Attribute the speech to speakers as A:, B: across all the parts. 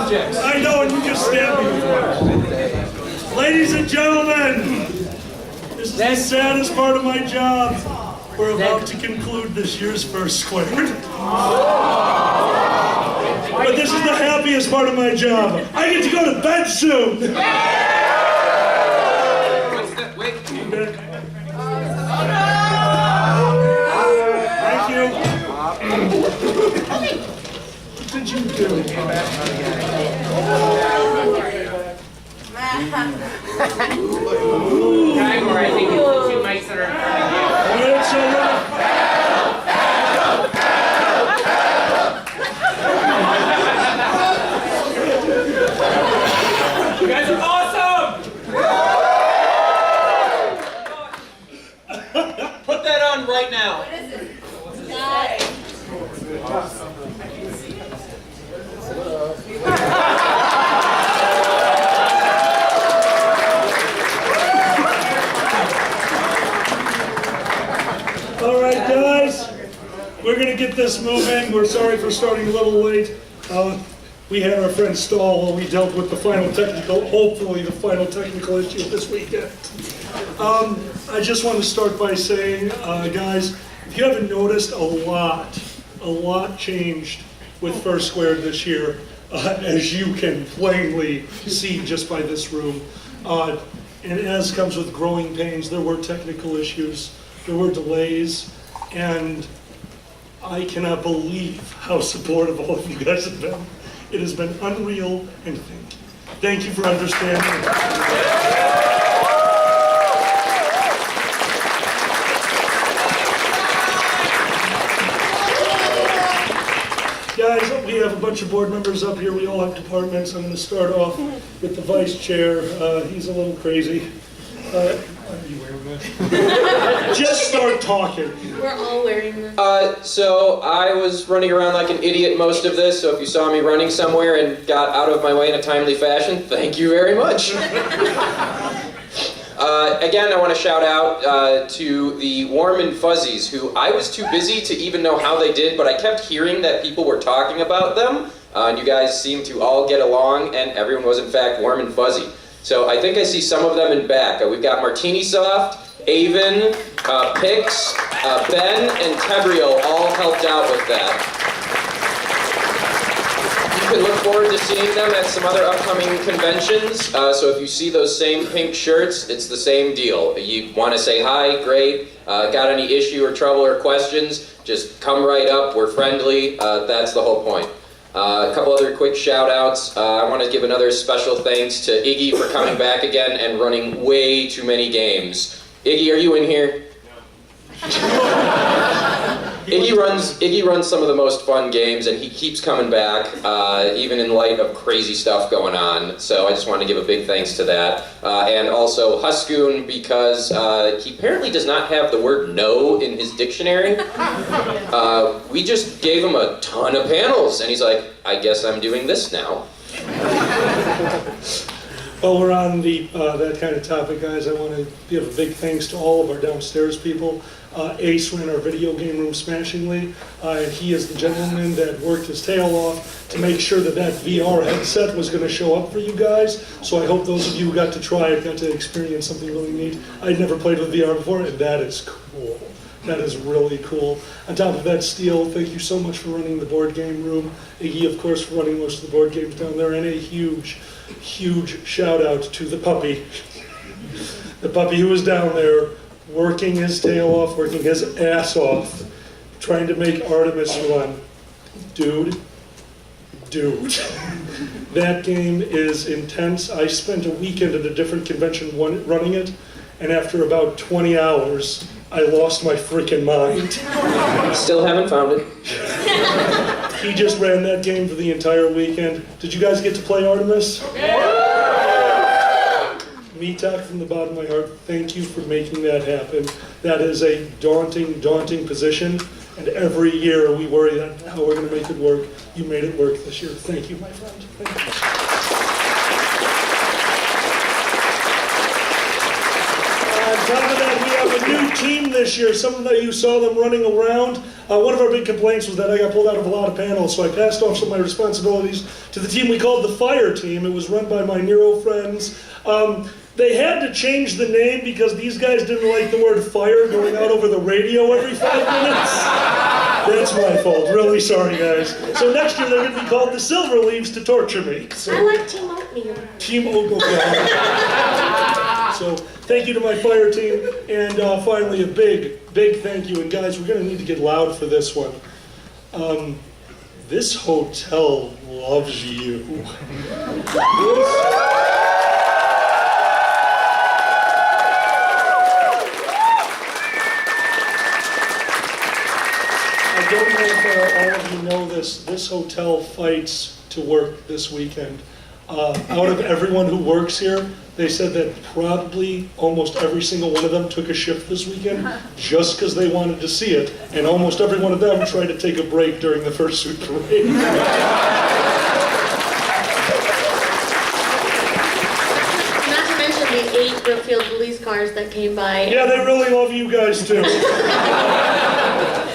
A: objects.
B: I know, and you just stabbed me with one. Ladies and gentlemen, this is the saddest part of my job. We're about to conclude this year's First Squared. But this is the happiest part of my job. I get to go to bed soon.
A: Wait.
B: Thank you. What did you do?
A: Gregor, I think it's the two mics that are in front of you. You guys are awesome! Put that on right now.
C: What is it?
B: All right, guys, we're going to get this moving. We're sorry for starting a little late. We had our friend Stahl while we dealt with the final technical, hopefully the final technical issue this weekend. I just want to start by saying, guys, if you haven't noticed, a lot changed with First Squared this year, as you can plainly see just by this room. And as comes with growing pains, there were technical issues, there were delays, and I cannot believe how supportive all of you guys have been. It has been unreal, and thank you for understanding. Guys, we have a bunch of board members up here. We all have departments. I'm going to start off with the vice chair. He's a little crazy. Are you wearing that? Just start talking.
C: We're all wearing them.
D: So I was running around like an idiot most of this, so if you saw me running somewhere and got out of my way in a timely fashion, thank you very much. Again, I want to shout out to the Warm and Fuzzies, who I was too busy to even know how they did, but I kept hearing that people were talking about them, and you guys seemed to all get along, and everyone was in fact warm and fuzzy. So I think I see some of them in back. We've got Martini Soft, Avon, Pix, Ben, and Tebrio all helped out with that. You can look forward to seeing them at some other upcoming conventions. So if you see those same pink shirts, it's the same deal. You want to say hi, great. Got any issue or trouble or questions, just come right up. We're friendly. That's the whole point. A couple other quick shout outs. I want to give another special thanks to Iggy for coming back again and running way too many games. Iggy, are you in here? Iggy runs some of the most fun games, and he keeps coming back, even in light of crazy stuff going on. So I just want to give a big thanks to that. And also Huskoon, because he apparently does not have the word no in his dictionary. We just gave him a ton of panels, and he's like, I guess I'm doing this now.
B: While we're on the that kind of topic, guys, I want to give a big thanks to all of our downstairs people. Ace ran our video game room smashingly, and he is the gentleman that worked his tail off to make sure that that VR headset was going to show up for you guys. So I hope those of you who got to try it got to experience something really neat. I'd never played with VR before, and that is cool. That is really cool. On top of that, Steele, thank you so much for running the board game room. Iggy, of course, for running most of the board games down there, and a huge shout out to the puppy. The puppy who was down there working his tail off, working his ass off, trying to make Artemis run. Dude. That game is intense. I spent a weekend at a different convention running it, and after about 20 hours, I lost my freaking mind.
D: Still haven't found it.
B: He just ran that game for the entire weekend. Did you guys get to play Artemis?
C: Yeah.
B: Metak, from the bottom of my heart, thank you for making that happen. That is a daunting position, and every year we worry about how we're going to make it work. You made it work this year. Thank you, my friend. Thank you. On top of that, we have a new big team this year. Some of you saw them running around. One of our big complaints was that I got pulled out of a lot of panels, so I passed off some of my responsibilities to the team we called the Fire Team. It was run by my Nero friends. They had to change the name because these guys didn't like the word fire going out over the radio every 5 minutes. That's my fault. Really sorry, guys. So next year they're going to be called the Silver Leaves to torture me. So,
C: I like Team Oatmeal.
B: Team Oatmeal. So thank you to my fire team. And finally, a big thank you. And guys, we're going to need to get loud for this one. This hotel loves you. I don't know if all of you know this hotel fights to work this weekend. Out of everyone who works here, they said that probably almost every single one of them took a shift this weekend just because they wanted to see it, and almost every one of them tried to take a break during the fursuit parade.
C: Not to mention the 8 Brookfield police cars that came by.
B: Yeah, they really love you guys too.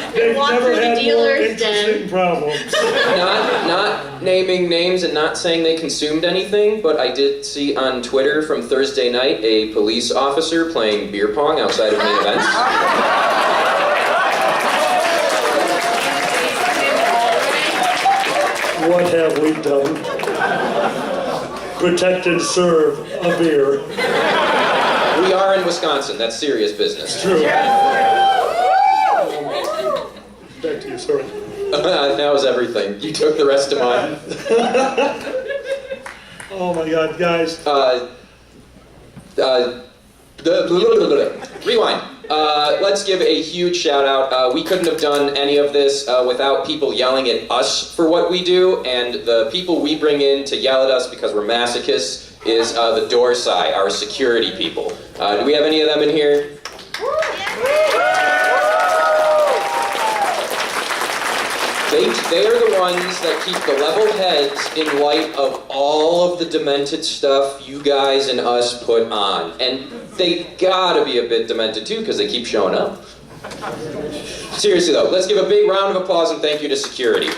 B: They've
C: Walk
B: never
C: through the
B: had more
C: dealer's
B: interesting
C: den.
B: problems.
D: Not naming names and not saying they consumed anything, but I did see on Twitter from Thursday night a police officer playing beer pong outside of main events.
B: What have we done? Protect and serve a beer.
D: We are in Wisconsin. That's serious business.
B: True. Back to you, sorry.
D: That was everything. You took the rest of mine.
B: Oh my God, guys.
D: Rewind. Let's give a huge shout out. We couldn't have done any of this without people yelling at us for what we do, and the people we bring in to yell at us because we're masochists is the Dorsai, our security people. Do we have any of them in here? They are the ones that keep the level heads in light of all of the demented stuff you guys and us put on. And they gotta be a bit demented too, because they keep showing up. Seriously though, let's give a big round of applause and thank you to security.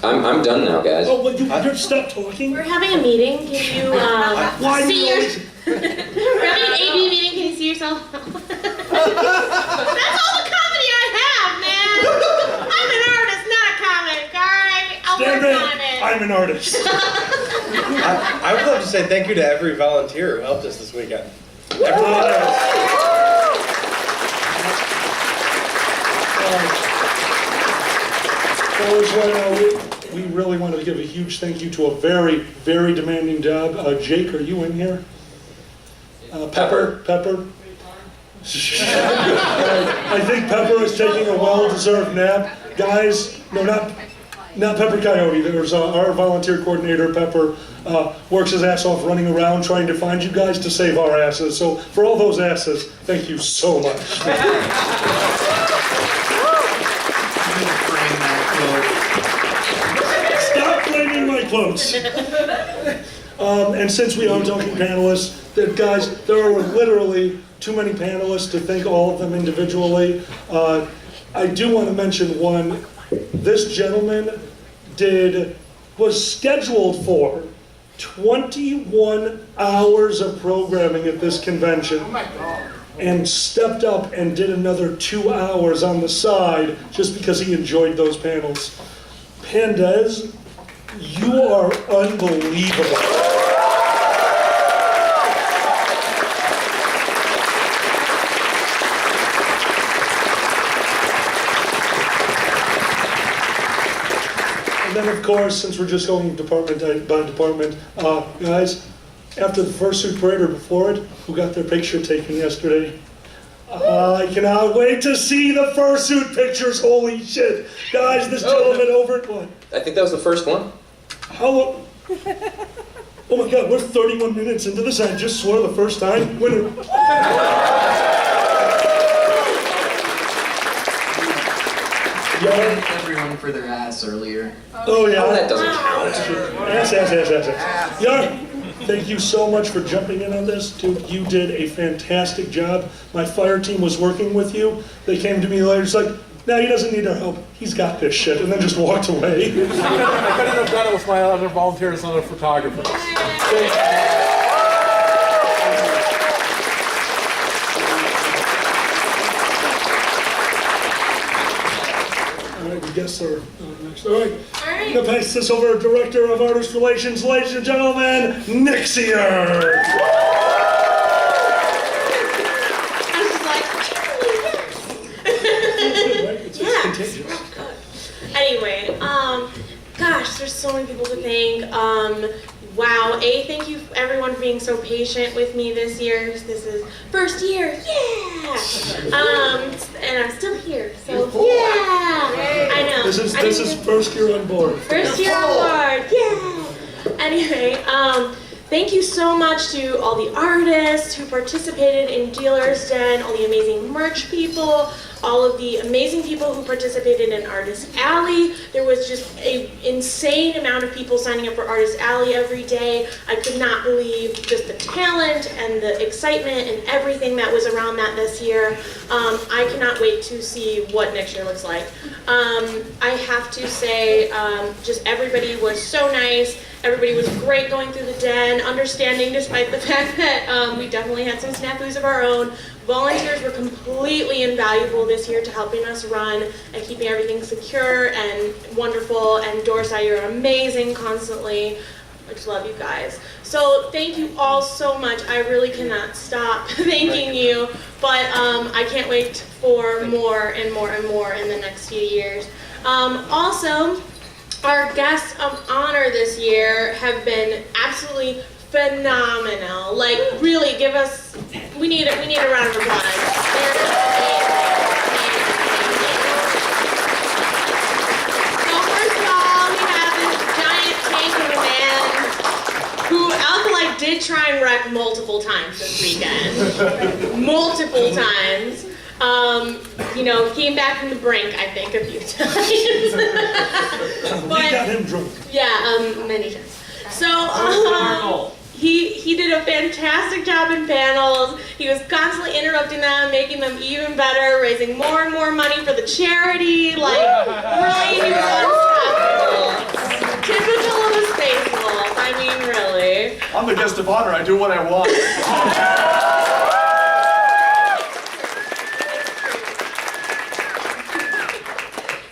D: I'm done now, guys.
B: Oh, well, you stop talking.
C: We're having a meeting. Can you
B: Why
C: see
B: you
C: your...
B: always...
C: We're having an AB meeting. Can you see yourself? That's all the comedy I have, man. I'm an artist, not a comic, all right? I'll
B: Stand
C: work
B: back.
C: on it.
B: I'm an artist.
E: I would love to say thank you to every volunteer who helped us this weekend. Everyone else.
B: We really want to give a huge thank you to a very, very demanding job. Jake, are you in here? Pepper? I think Pepper is taking a well-deserved nap. Guys, no, not Pepper Coyote. There's our volunteer coordinator, Pepper, works his ass off running around trying to find you guys to save our asses. So for all those asses, thank you so much. Stop blaming my quotes. And since we are talking panelists, guys, there are literally too many panelists to thank all of them individually. I do want to mention one. This gentleman was scheduled for 21 hours of programming at this convention. Oh my God. And stepped up and did another 2 hours on the side just because he enjoyed those panels. Pandez, you are unbelievable. And then, of course, since we're just going department by department, guys, after the fursuit parade or before it, who got their picture taken yesterday? I cannot wait to see the fursuit pictures. Holy shit. Guys, this gentleman over at what?
D: I think that was the first one.
B: How long? Oh my God, we're 31 minutes into this. I just swore the first time. Winner.
F: thanked everyone for their ass earlier.
B: Oh, yeah.
D: Oh, that doesn't count.
B: Yes. Yarn, thank you so much for jumping in on this. Dude, you did a fantastic job. My fire team was working with you. They came to me later, it's like, no, he doesn't need our help. He's got this shit, and then just walked away.
G: I couldn't have done it with my other volunteers and other photographers.
B: All right, the guests are next. All right. I'm going to pass this over to Director of Artist Relations, ladies and gentlemen, Nixier.
C: I was just like, yes. Anyway, gosh, there's so many people to thank. Wow, thank you everyone for being so patient with me this year. This is first year, yeah. And I'm still here, so yeah. I know.
B: This is first year on board.
C: First year on board, yeah. Anyway, thank you so much to all the artists who participated in Dealer's Den, all the amazing merch people, all of the amazing people who participated in Artist Alley. There was just an insane amount of people signing up for Artist Alley every day. I could not believe just the talent and the excitement and everything that was around that this year. I cannot wait to see what next year looks like. I have to say, just everybody was so nice. Everybody was great going through the den, understanding despite the fact that we definitely had some snafus of our own. Volunteers were completely invaluable this year to helping us run and keeping everything secure and wonderful. And Dorsa, you're amazing constantly. I just love you guys. So thank you all so much. I really cannot stop thanking you, but I can't wait for more and more and more in the next few years. Also, our guests of honor this year have been absolutely phenomenal. Like, really, we need a round of applause. They're so first of all, we have this giant tank of a man who Alkalite did try and wreck multiple times this weekend. Multiple times. Came back from the brink, I think, a few times.
B: We got him drunk.
C: Yeah, many times. So, he did a fantastic job in panels. He was constantly interrupting them, making them even better, raising more and more money for the charity. Like, really, he was unstoppable. Typical of a Space Wolf, I mean, really.
G: I'm the guest of honor. I do what I want.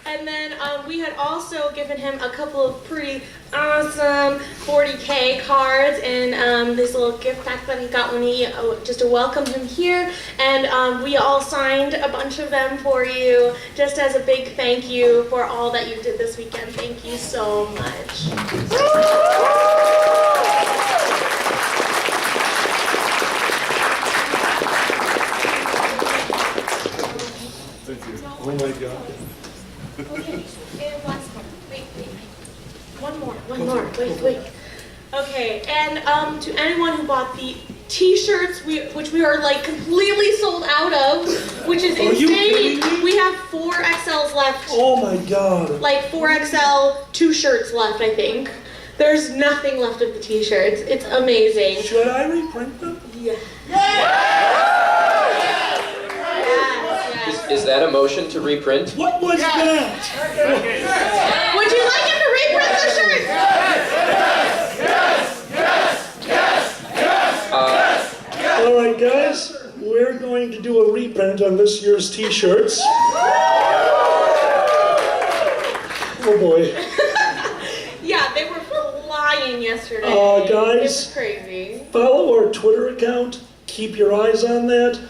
C: And then we had also given him a couple of pretty awesome 40K cards and this little gift pack that he got when he just to welcome him here. And we all signed a bunch of them for you just as a big thank you for all that you did this weekend. Thank you so much.
B: Oh my God.
C: Okay, and last one. Wait. One more. Wait. Okay, and to anyone who bought the t-shirts, which we are like completely sold out of, which is
B: Are you
C: insane.
B: kidding me?
C: We have 4 XLs left.
B: Oh my God.
C: Like 4XL, 2 shirts left, I think. There's nothing left of the t-shirts. It's amazing.
B: Should I reprint them?
C: Yeah.
D: Is that a motion to reprint?
B: What was that?
C: Would you like him to reprint the shirts?
B: All right, guys, we're going to do a reprint on this year's t-shirts. Oh boy.
C: Yeah, they were flying yesterday.
B: Guys.
C: It was crazy.
B: Follow our Twitter account. Keep your eyes on that.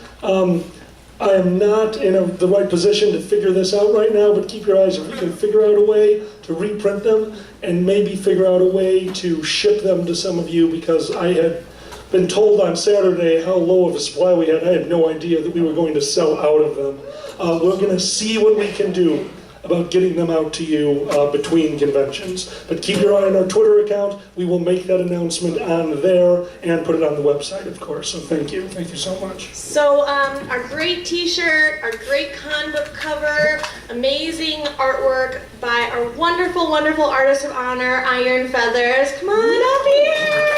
B: I am not in the right position to figure this out right now, but keep your eyes. If we can figure out a way to reprint them and maybe figure out a way to ship them to some of you, because I had been told on Saturday how low of a supply we had. I had no idea that we were going to sell out of them. We're going to see what we can do. about getting them out to you between conventions. But keep your eye on our Twitter account. We will make that announcement on there and put it on the website, of course. So thank you so much.
C: So our great t-shirt, our great con book cover, amazing artwork by our wonderful, wonderful artist of honor, Iron Feathers. Come on up here!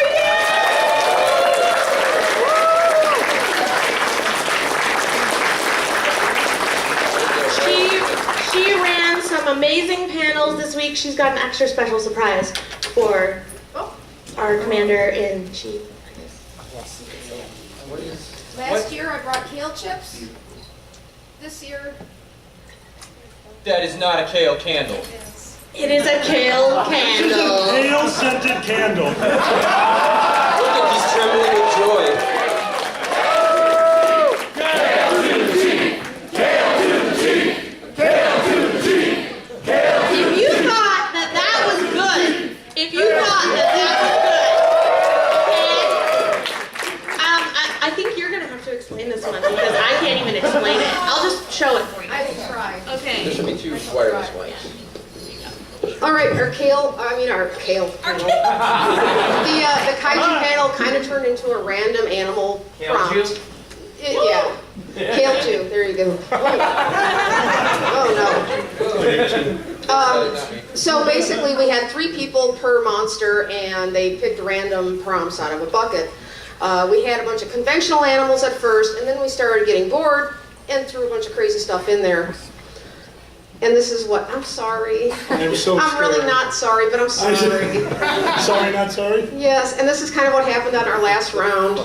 C: She ran some amazing panels this week. She's got an extra special surprise for our commander-in-chief.
H: Last year I brought kale chips. This year,
A: That is not a kale candle.
C: It is a kale candle.
B: Pale scented candle.
D: Look at he's trembling with joy.
C: If you thought that was good, if you thought that was good, I think you're gonna have to explain this one because I can't even explain it. I'll just show it for you.
H: I will try.
D: There
C: Okay.
D: should be 2 wireless mics.
H: All right, our kale panel. The kaiju panel kind of turned into a random animal
A: Kale
H: prompt.
A: juice?
H: Yeah. Kale chew. There you go. Oh no. So basically, we had 3 people per monster, and they picked random prompts out of a bucket. We had a bunch of conventional animals at first, and then we started getting bored and threw a bunch of crazy stuff in there. And this is what, I'm sorry.
B: I'm so
H: I'm really
B: scared.
H: not sorry, but I'm sorry.
B: Sorry, not sorry?
H: Yes, and this is kind of what happened on our last round.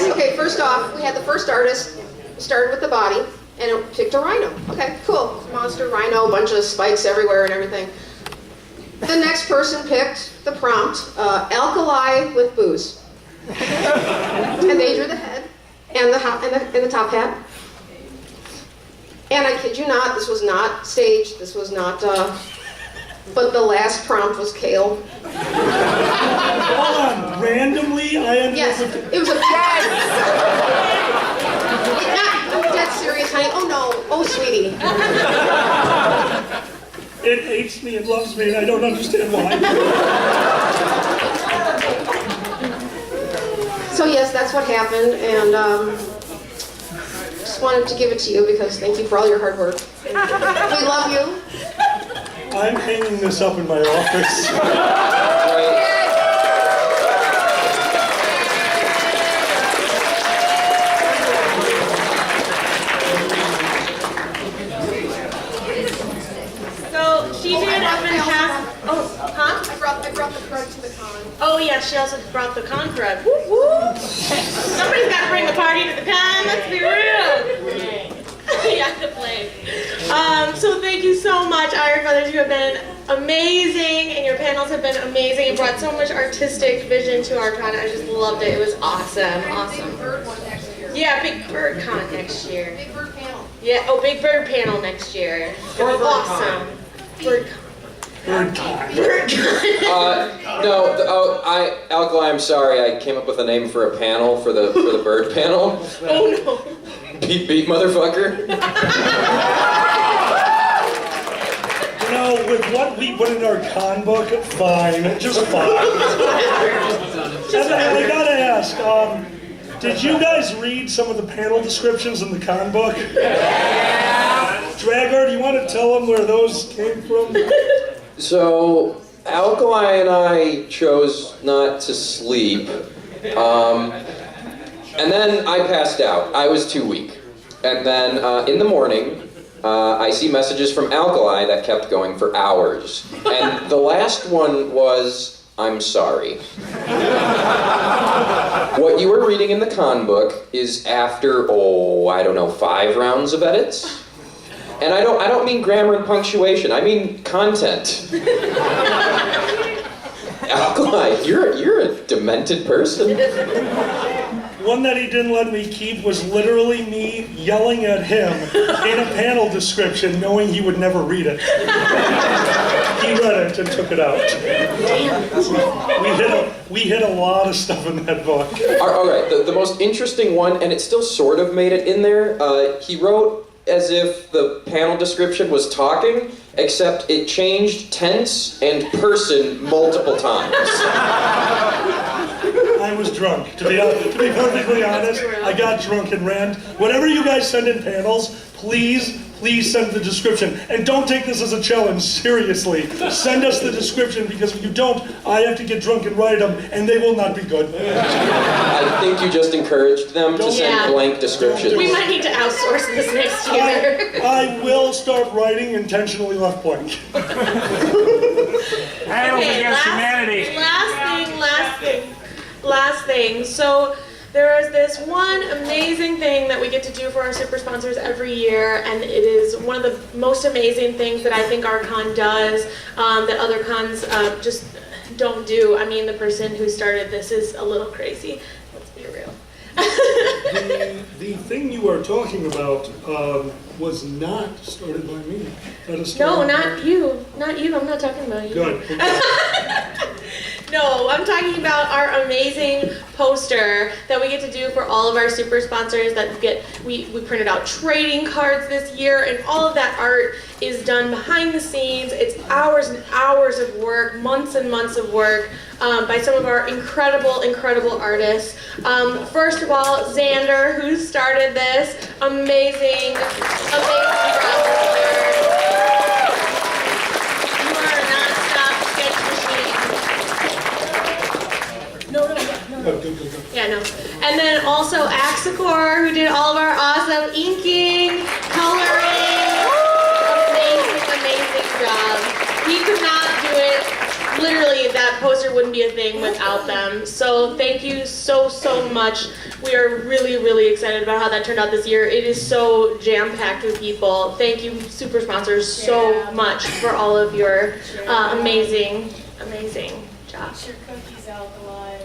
H: Okay, first off, we had the first artist started with the body, and it picked a rhino. Okay, cool. Monster rhino, bunch of spikes everywhere and everything. The next person picked the prompt, alkali with booze. And they drew the head and the top hat. And I kid you not, this was not staged, this was not, but the last prompt was kale.
B: Hold on, randomly I ended
H: Yes,
B: up with...
H: it was a I'm dead serious, honey. Oh no, oh sweetie.
B: It hates me and loves me and I don't understand why.
H: So yes, that's what happened, and just wanted to give it to you because thank you for all your hard work. We love you.
B: I'm hanging this up in my office.
D: Right.
C: So she did up in half. Oh, huh?
H: I brought the crud to the con.
C: Oh yeah, she also brought the con crud. Woo woo! Somebody's got to bring the party to the con. Let's be real. Yeah, the flame. So thank you so much, Iron Feathers. You have been amazing, and your panels have been amazing. You brought so much artistic vision to our con. I just loved it. It was awesome, awesome.
H: Big bird one next year.
C: Yeah, Big Bird Con next year.
H: Big bird panel.
C: Yeah, oh, Big Bird panel next year.
A: Or Bird
C: Awesome. Bird Con. Bird Con.
D: No, Alkali, I'm sorry, I came up with a name for a panel, for the bird panel.
C: Oh no.
D: Beep beep, motherfucker.
B: You know, with what we put in our con book, fine, just fine. And I gotta ask, did you guys read some of the panel descriptions in the con book? Dragar, do you want to tell them where those came from?
D: So, Alkali and I chose not to sleep, and then I passed out. I was too weak. And then in the morning, I see messages from Alkali that kept going for hours. And the last one was, I'm sorry. What you were reading in the con book is after, I don't know, 5 rounds of edits? And I don't mean grammar and punctuation, I mean content. Alkali, you're a demented person.
B: One that he didn't let me keep was literally me yelling at him in a panel description, knowing he would never read it. He read it and took it out. We hit a lot of stuff in that book.
D: All right, the most interesting one, and it still sort of made it in there, he wrote as if the panel description was talking, except it changed tense and person multiple times.
B: I was drunk. To be perfectly honest, I got drunk and ran. Whatever you guys send in panels, please send the description. And don't take this as a challenge, seriously. Send us the description, because if you don't, I have to get drunk and write them, and they will not be good.
D: I think you just encouraged them to send blank descriptions.
C: We might need to outsource this next year.
B: I will start writing intentionally left blank.
G: Animals against humanity.
C: Last thing. So there is this one amazing thing that we get to do for our super sponsors every year, and it is one of the most amazing things that I think our con does that other cons just don't do. I mean, the person who started this is a little crazy. Let's be real.
B: The thing you are talking about was not started by me.
C: No, not you. Not you. I'm not talking about you.
B: Good.
C: No, I'm talking about our amazing poster that we get to do for all of our super sponsors. We printed out trading cards this year, and all of that art is done behind the scenes. It's hours and hours of work, months and months of work by some of our incredible artists. First of all, Xander, who started this amazing process. Yeah, no. And then also Axicor, who did all of our awesome inking, coloring. Amazing job. He could not do it. Literally, that poster wouldn't be a thing without them. So thank you so much. We are really excited about how that turned out this year. It is so jam-packed with people. Thank you, super sponsors, so much for all of your amazing job.
I: Eat your cookies, Alkali.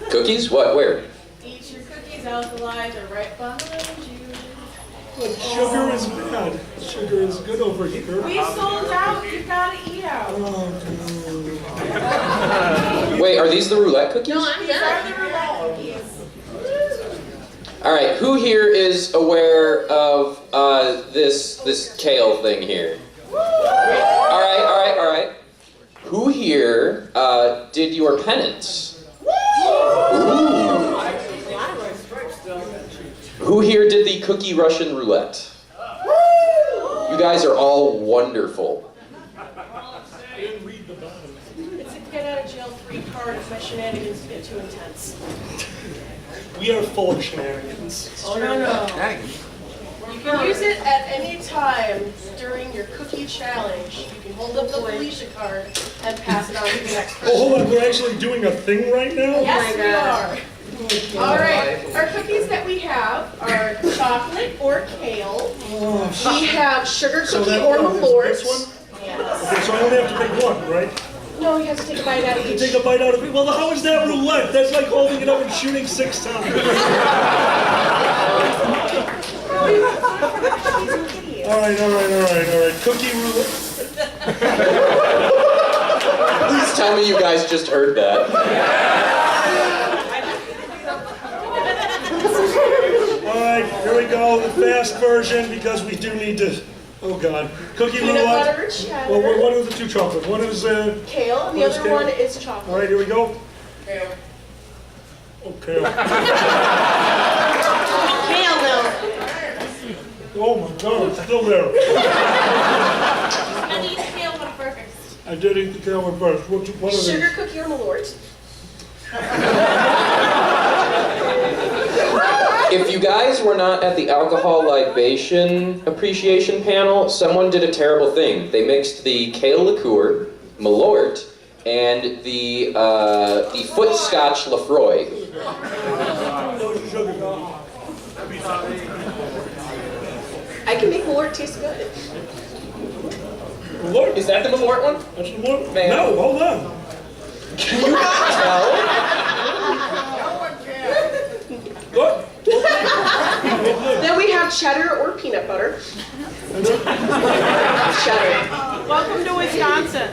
D: Cookies? What? Where?
I: Eat your cookies, Alkali. They're right behind you.
B: But sugar is bad. Sugar is good over here.
I: We sold out. You gotta eat out.
B: Oh,
D: Wait, are these the roulette cookies?
C: No, I'm
I: These are
C: done.
I: the roulette cookies.
D: All right, who here is aware of this kale thing here? All right. Who here did your penance? Ooh. Who here did the cookie Russian roulette? You guys are all wonderful.
I: It's a get out of jail free card if my shenanigans get too intense.
B: we are full of shenanigans.
I: Oh, no. You can use it at any time during your cookie challenge. You can hold up the Felicia card and pass it on to the next person.
B: Oh, hold on, we're actually doing a thing right now?
I: Yes, we are. All right, our cookies that we have are chocolate or kale. We have sugar
B: So
I: cookie
B: that
I: or
B: one is
I: Malort.
B: this one?
I: Yes.
B: Okay, so I only have to pick one, right?
I: No, you have to take a bite out of
B: You
I: each.
B: take a bite out of it. Well, how is that roulette? That's like holding it up and shooting 6 times. All right. Cookie roulette.
D: Please tell me you guys just heard that.
B: All right, here we go. The fast version, because we do need to. Oh God, cookie
I: Peanut
B: roulette.
I: butter or cheddar.
B: Well, one of the two chocolate. One is
I: Kale, and the
B: What is
I: other
B: kale?
I: one is chocolate.
B: All right, here we go.
I: Kale.
B: Okay.
C: Kale, no.
B: Oh my God, it's still there.
I: And eat the kale one first.
B: I did eat the kale one first. What are
I: Sugar
B: these?
I: cookie or Malort.
D: If you guys were not at the alcohol libation appreciation panel, someone did a terrible thing. They mixed the kale liqueur, Malort, and the foot scotch Lafroy.
H: I can make Malort taste good.
B: Malort?
A: Is that the Malort one?
B: That's the Malort?
A: Man.
B: No, hold on.
A: Can you not tell?
I: have cheddar or peanut butter. Cheddar.
J: Welcome to Wisconsin.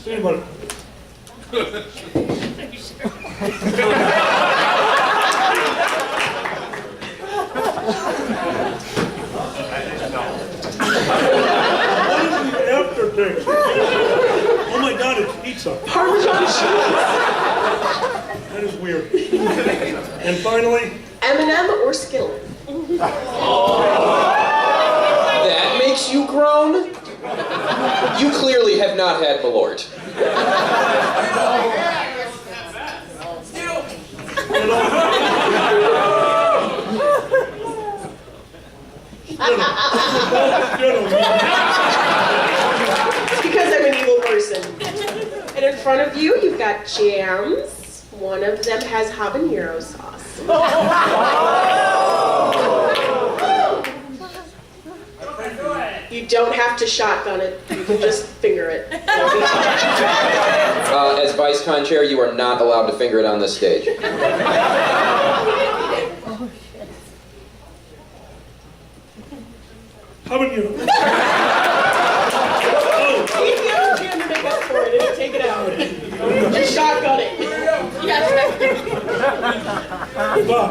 B: Peanut butter. What is the aftertaste? Oh my God, it's pizza.
C: Parmesan cheese.
B: That is weird. And finally,
C: M&M or Skittles?
D: That makes you groan? You clearly have not had Malort.
C: It's because I'm an evil person. And in front of you, you've got jams. One of them has habanero sauce. You don't have to shotgun it. You can just finger it.
D: As Vice Con Chair, you are not allowed to finger it on this stage.
B: habanero.
C: Keep the other jam to make up for it and take it out. Just shotgun it. Yes.
B: Bob.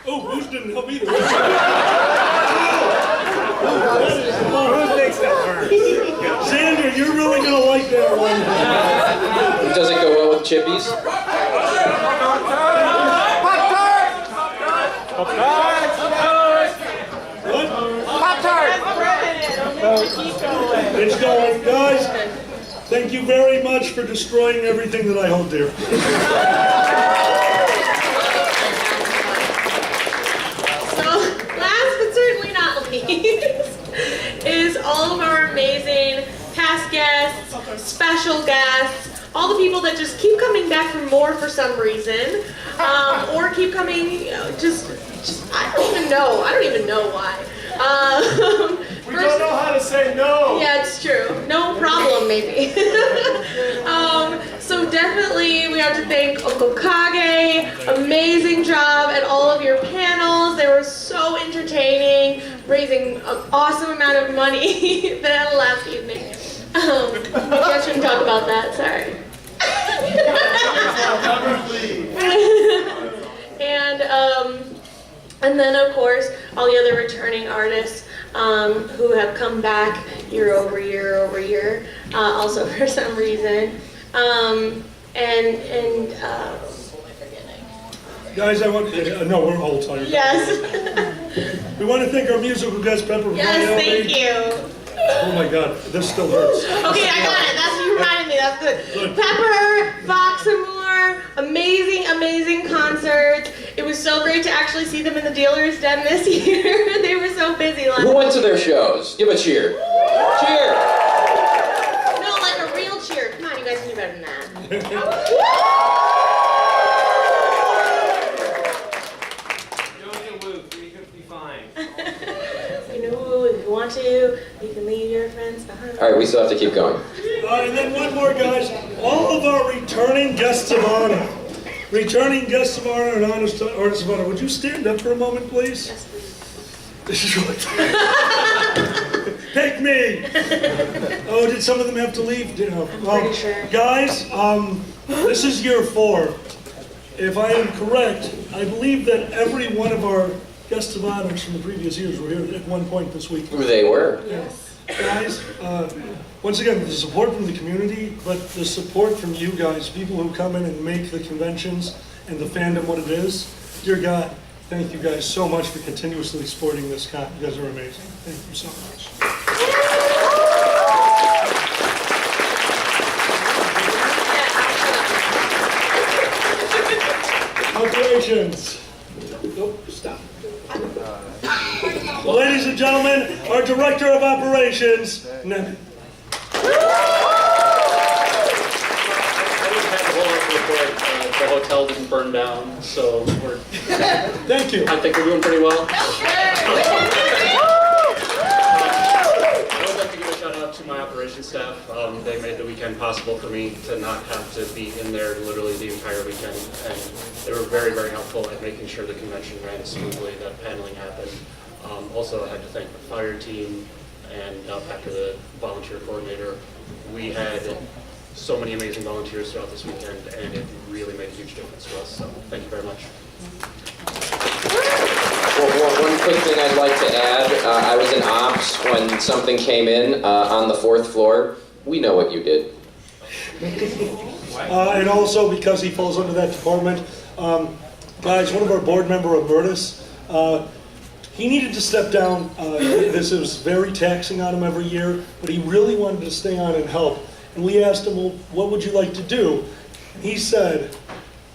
B: Oh, Bruce didn't help either. Xander, you're really gonna like that one.
D: Does it go well with chippies?
B: What? It's going, guys. Thank you very much for destroying everything that I hold dear.
C: So, last but certainly not least, is all of our amazing past guests, special guests, all the people that just keep coming back for more for some reason, or keep coming, just I don't even know why.
G: We don't know how to say no.
C: Yeah, it's true. No problem, maybe. So definitely we have to thank Uncle Kage. Amazing job at all of your panels. They were so entertaining, raising an awesome amount of money that last evening. I shouldn't talk about that, sorry. And then of course, all the other returning artists who have come back year over year over year, also for some reason.
B: Guys, I want to, no, we're all tired.
C: Yes.
B: We want to thank our musical guest, Pepper.
C: Yes, thank you.
B: Oh my God, this still hurts.
C: Okay, I got it. That's what you reminded me. That's good. Pepper, Foxamore, amazing, amazing concerts. It was so great to actually see them in the Dealer's Den this year. They were so busy last
D: Who went to their shows? Give a cheer. Cheer!
C: No, like a real cheer. Come on, you guys can do better than that. You know, if you want to, you can leave your friends behind.
D: All right, we still have to keep going.
B: And then one more, guys. All of our returning guests of honor. Returning guests of honor and artists of honor. Would you stand up for a moment, please?
C: Yes, please.
B: This is what. Pick me. Oh, did some of them have to leave? Well,
C: pretty sure.
B: Guys, this is year 4. If I am correct, I believe that every one of our guests of honors from the previous years were here at one point this week.
D: They were.
C: Yes.
B: Guys, once again, the support from the community, but the support from you guys, people who come in and make the conventions and the fandom what it is. Dear God, thank you guys so much for continuously supporting this con. You guys are amazing. Thank you so much. Operations. Nope, stop. Ladies and gentlemen, our Director of Operations, Nevin.
E: I don't have a whole lot to report.
K: the hotel didn't burn down, so
B: Thank you.
K: I think we're doing pretty well. I would like to give a shout out to my operations staff. They made the weekend possible for me to not have to be in there literally the entire weekend, and they were very, very helpful at making sure the convention ran smoothly, that paneling happened. Also, I had to thank the fire team and after the volunteer coordinator. We had so many amazing volunteers throughout this weekend, and it really made a huge difference to us, so thank you very much.
D: Well, one quick thing I'd like to add, I was in ops when something came in on the 4th floor. We know what you did.
B: And also, because he falls under that department, guys, one of our board member emeritus, he needed to step down. This was very taxing on him every year, but he really wanted to stay on and help. And we asked him, well, what would you like to do? And he said,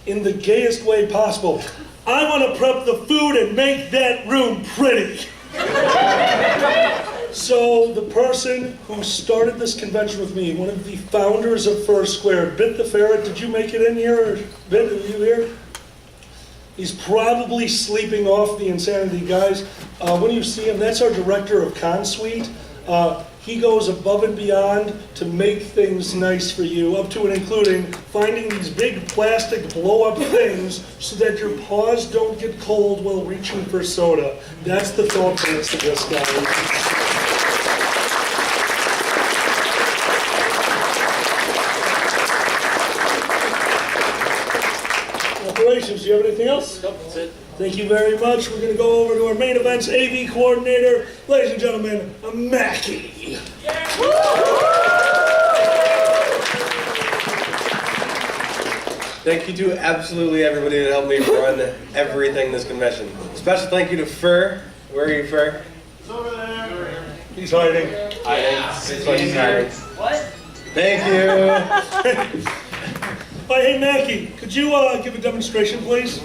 B: in the gayest way possible, I want to prep the food and make that room pretty. So the person who started this convention with me, one of the founders of First Square, Bit the Ferret, did you make it in here? Or Bit, are you here? He's probably sleeping off the insanity, guys. When you see him, that's our director of Consuite. He goes above and beyond to make things nice for you, up to and including finding these big plastic blow-up things so that your paws don't get cold while reaching for soda. That's the thoughtfulness of this guy. Operations, do you have anything else?
K: Nope, that's it.
B: Thank you very much. We're going to go over to our main events AV coordinator, ladies and gentlemen, Mackie.
E: Thank you to absolutely everybody that helped me run everything this convention. Special thank you to Fur. Where are you, Fur?
B: He's over there. He's hiding.
E: He's hiding.
I: What?
E: Thank you.
B: Hey, Mackie, could you give a demonstration, please?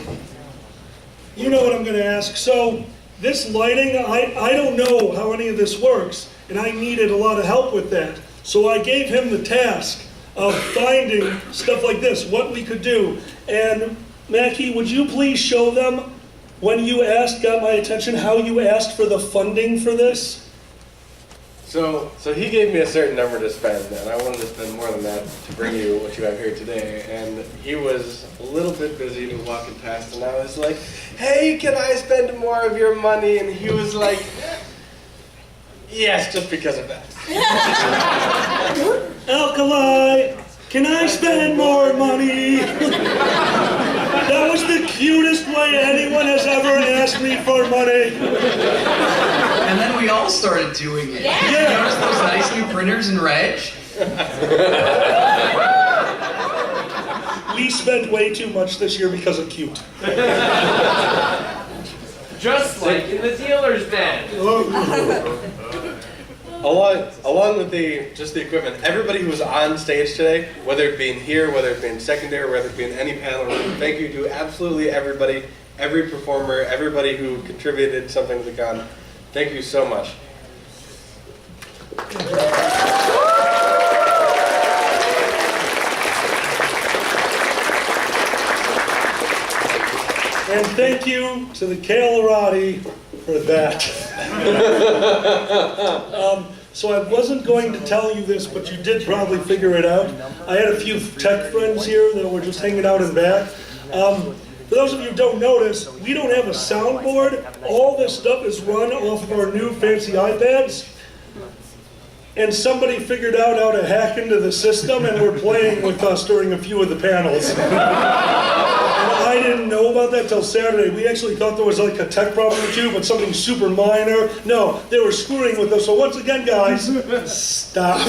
B: You know what I'm going to ask. So, this lighting, I don't know how any of this works, and I needed a lot of help with that. So I gave him the task of finding stuff like this, what we could do. And Mackie, would you please show them, when you got my attention, how you asked for the funding for this?
E: So he gave me a certain number to spend, and I wanted to spend more than that to bring you what you have here today. And he was a little bit busy to walking past, and I was like, hey, can I spend more of your money? And he was like, yes, just because of that.
B: Alkali, can I spend more money? That was the cutest way anyone has ever asked me for money.
F: And then we all started doing it.
B: Yeah.
F: You notice those nice new printers in Reg?
B: We spent way too much this year because of cute.
A: Just like in the dealer's den.
E: Along with just the equipment, everybody who was on stage today, whether it be in here, whether it be in secondary, whether it be in any panel room, thank you to absolutely everybody, every performer, everybody who contributed something to the con. Thank you so much.
B: And thank you to the Kalerati for that. So I wasn't going to tell you this, but you did probably figure it out. I had a few tech friends here that were just hanging out in back. For those of you who don't notice, we don't have a soundboard. All this stuff is run off of our new fancy iPads. And somebody figured out how to hack into the system and were playing with us during a few of the panels. I didn't know about that till Saturday. We actually thought there was like a tech problem or two, but something super minor. No, they were screwing with us. So once again, guys, stop.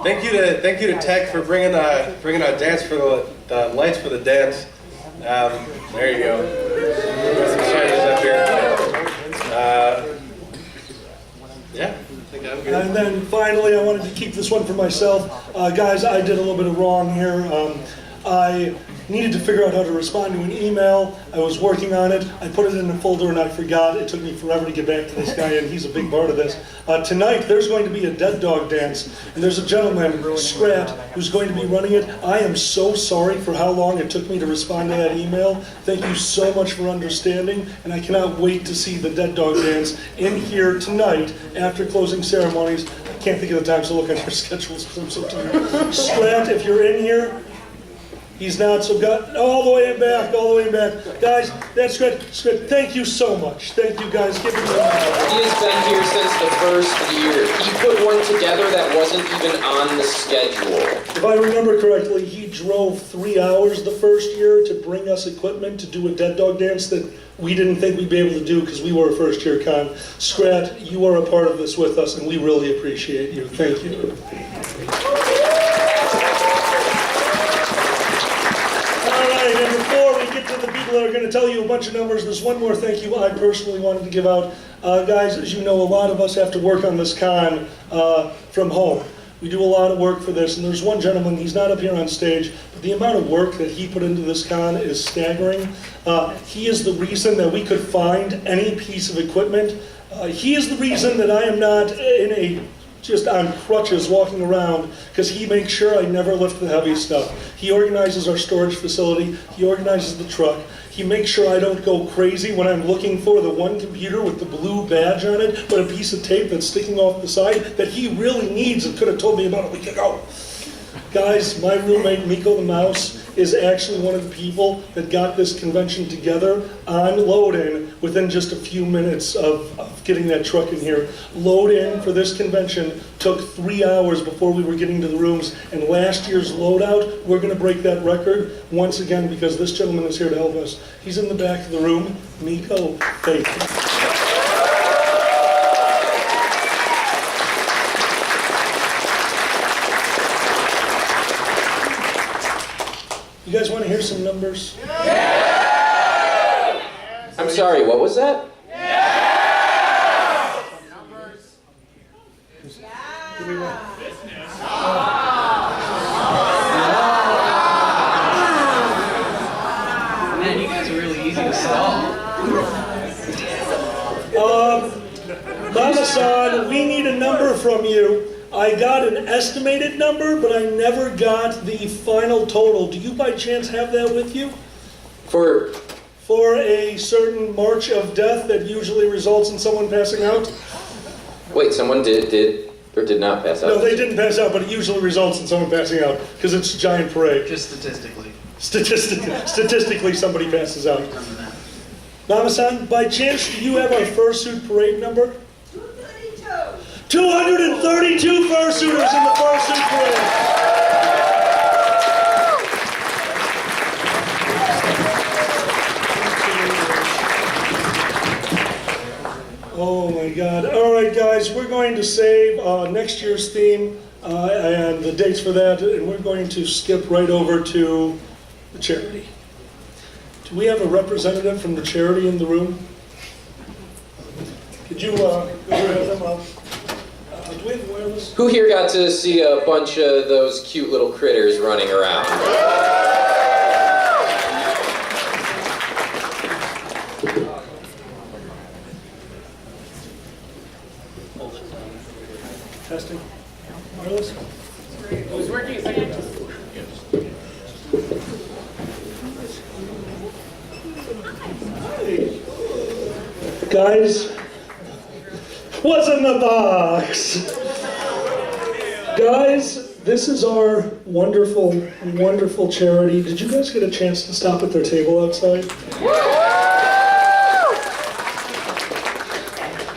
E: Thank you to Tech for bringing our dance for the lights for the dance. There you go. Some shinies up here. Yeah.
B: And then finally, I wanted to keep this one for myself. Guys, I did a little bit of wrong here. I needed to figure out how to respond to an email. I was working on it. I put it in a folder and I forgot. It took me forever to get back to this guy, and he's a big part of this. Tonight, there's going to be a dead dog dance, and there's a gentleman, Scrat, who's going to be running it. I am so sorry for how long it took me to respond to that email. Thank you so much for understanding, and I cannot wait to see the dead dog dance in here tonight after closing ceremonies. I can't think of the time, so look on your schedules because I'm so tired. Scrat, if you're in here, he's not, so got all the way back, all the way back. Guys, that's good. Thank you so much. Thank you, guys. Give me a round.
D: He has been here since the first year. He put one together that wasn't even on the schedule.
B: If I remember correctly, he drove 3 hours the first year to bring us equipment to do a dead dog dance that we didn't think we'd be able to do because we were a first-year con. Scrat, you are a part of this with us, and we really appreciate you. Thank you. And before we get to the people that are going to tell you a bunch of numbers, there's one more thank you I personally wanted to give out. Guys, as you know, a lot of us have to work on this con from home. We do a lot of work for this, and there's one gentleman, he's not up here on stage, but the amount of work that he put into this con is staggering. He is the reason that we could find any piece of equipment. He is the reason that I am not just on crutches walking around, because he makes sure I never lift the heavy stuff. He organizes our storage facility, he organizes the truck, he makes sure I don't go crazy when I'm looking for the one computer with the blue badge on it, but a piece of tape that's sticking off the side that he really needs and could have told me about a week ago. Guys, my roommate, Miko the Mouse, is actually one of the people that got this convention together on load-in within just a few minutes of getting that truck in here. Load-in for this convention took 3 hours before we were getting to the rooms, and last year's load-out, we're going to break that record once again because this gentleman is here to help us. He's in the back of the room. Miko, thank you. You guys want to hear some numbers?
D: Yeah! I'm sorry, what was that?
J: Yeah!
B: Numbers.
F: Man, you guys are really easy to solve.
B: Mama-san, we need a number from you. I got an estimated number, but I never got the final total. Do you by chance have that with you?
D: For
B: a certain march of death that usually results in someone passing out?
D: Wait, someone did or did not pass out?
B: No, they didn't pass out, but it usually results in someone passing out because it's a giant parade.
F: Just statistically.
B: Statistically, somebody passes out. Mama-san, by chance, do you have our fursuit parade number? 232 fursuiters in the fursuit parade. Oh my God. All right, guys, we're going to save next year's theme and the dates for that, and we're going to skip right over to the charity. Do we have a representative from the charity in the room? Could you go ahead them up? Do we have wireless?
D: Who here got to see a bunch of those cute little critters running around?
B: Testing. Wireless?
J: It was working a second.
B: Guys, what's in the box? Guys, this is our wonderful, wonderful charity. Did you guys get a chance to stop at their table outside?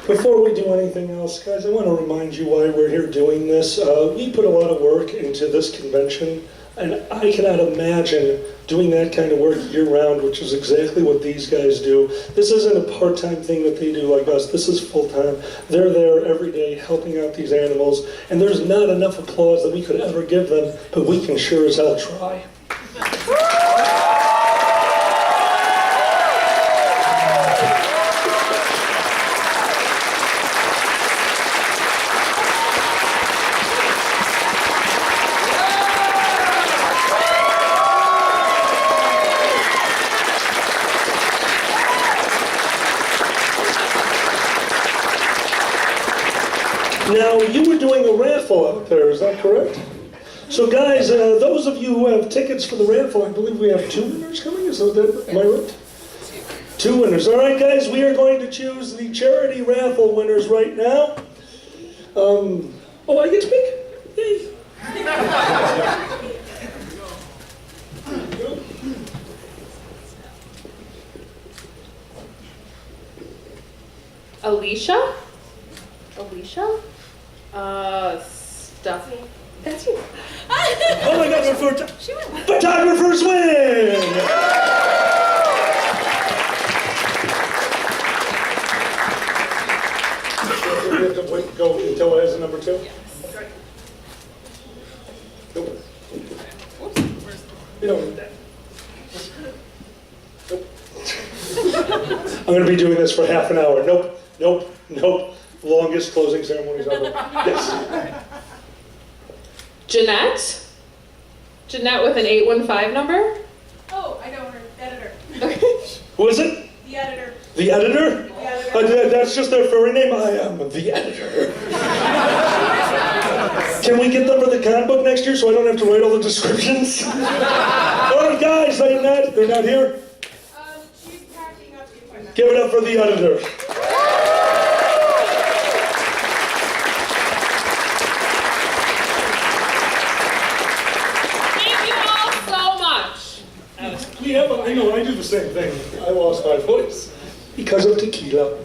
B: Before we do anything else, guys, I want to remind you why we're here doing this. We put a lot of work into this convention, and I cannot imagine doing that kind of work year-round, which is exactly what these guys do. This isn't a part-time thing that they do like us. This is full-time. They're there every day helping out these animals, and there's not enough applause that we could ever give them, but we can sure as hell try. Now, you were doing a raffle out there, is that correct? So guys, those of you who have tickets for the raffle, I believe we have 2 winners coming, is that, am I right? 2 winners. All right, guys, we are going to choose the charity raffle winners right now. Oh, I get to pick? Yay.
J: Alicia? Alicia? Stuffy. That's you.
B: Oh my God, photographers win! We have to wait, go until it has a number 2? Yes. Nope. You don't need that. Nope. I'm going to be doing this for half an hour. Nope, nope, nope. Longest closing ceremonies ever. Yes.
J: Jeanette? Jeanette with an 815 number?
I: Oh, I know her. Editor.
B: Who is it?
I: The editor.
B: The editor?
I: The editor.
B: That's just their furry name. I am the editor. Can we get them for the con book next year so I don't have to write all the descriptions? All right, guys, they're not here?
I: She's packing up the equipment.
B: Give it up for the editor. I know, I do the same thing. I lost my voice because of tequila.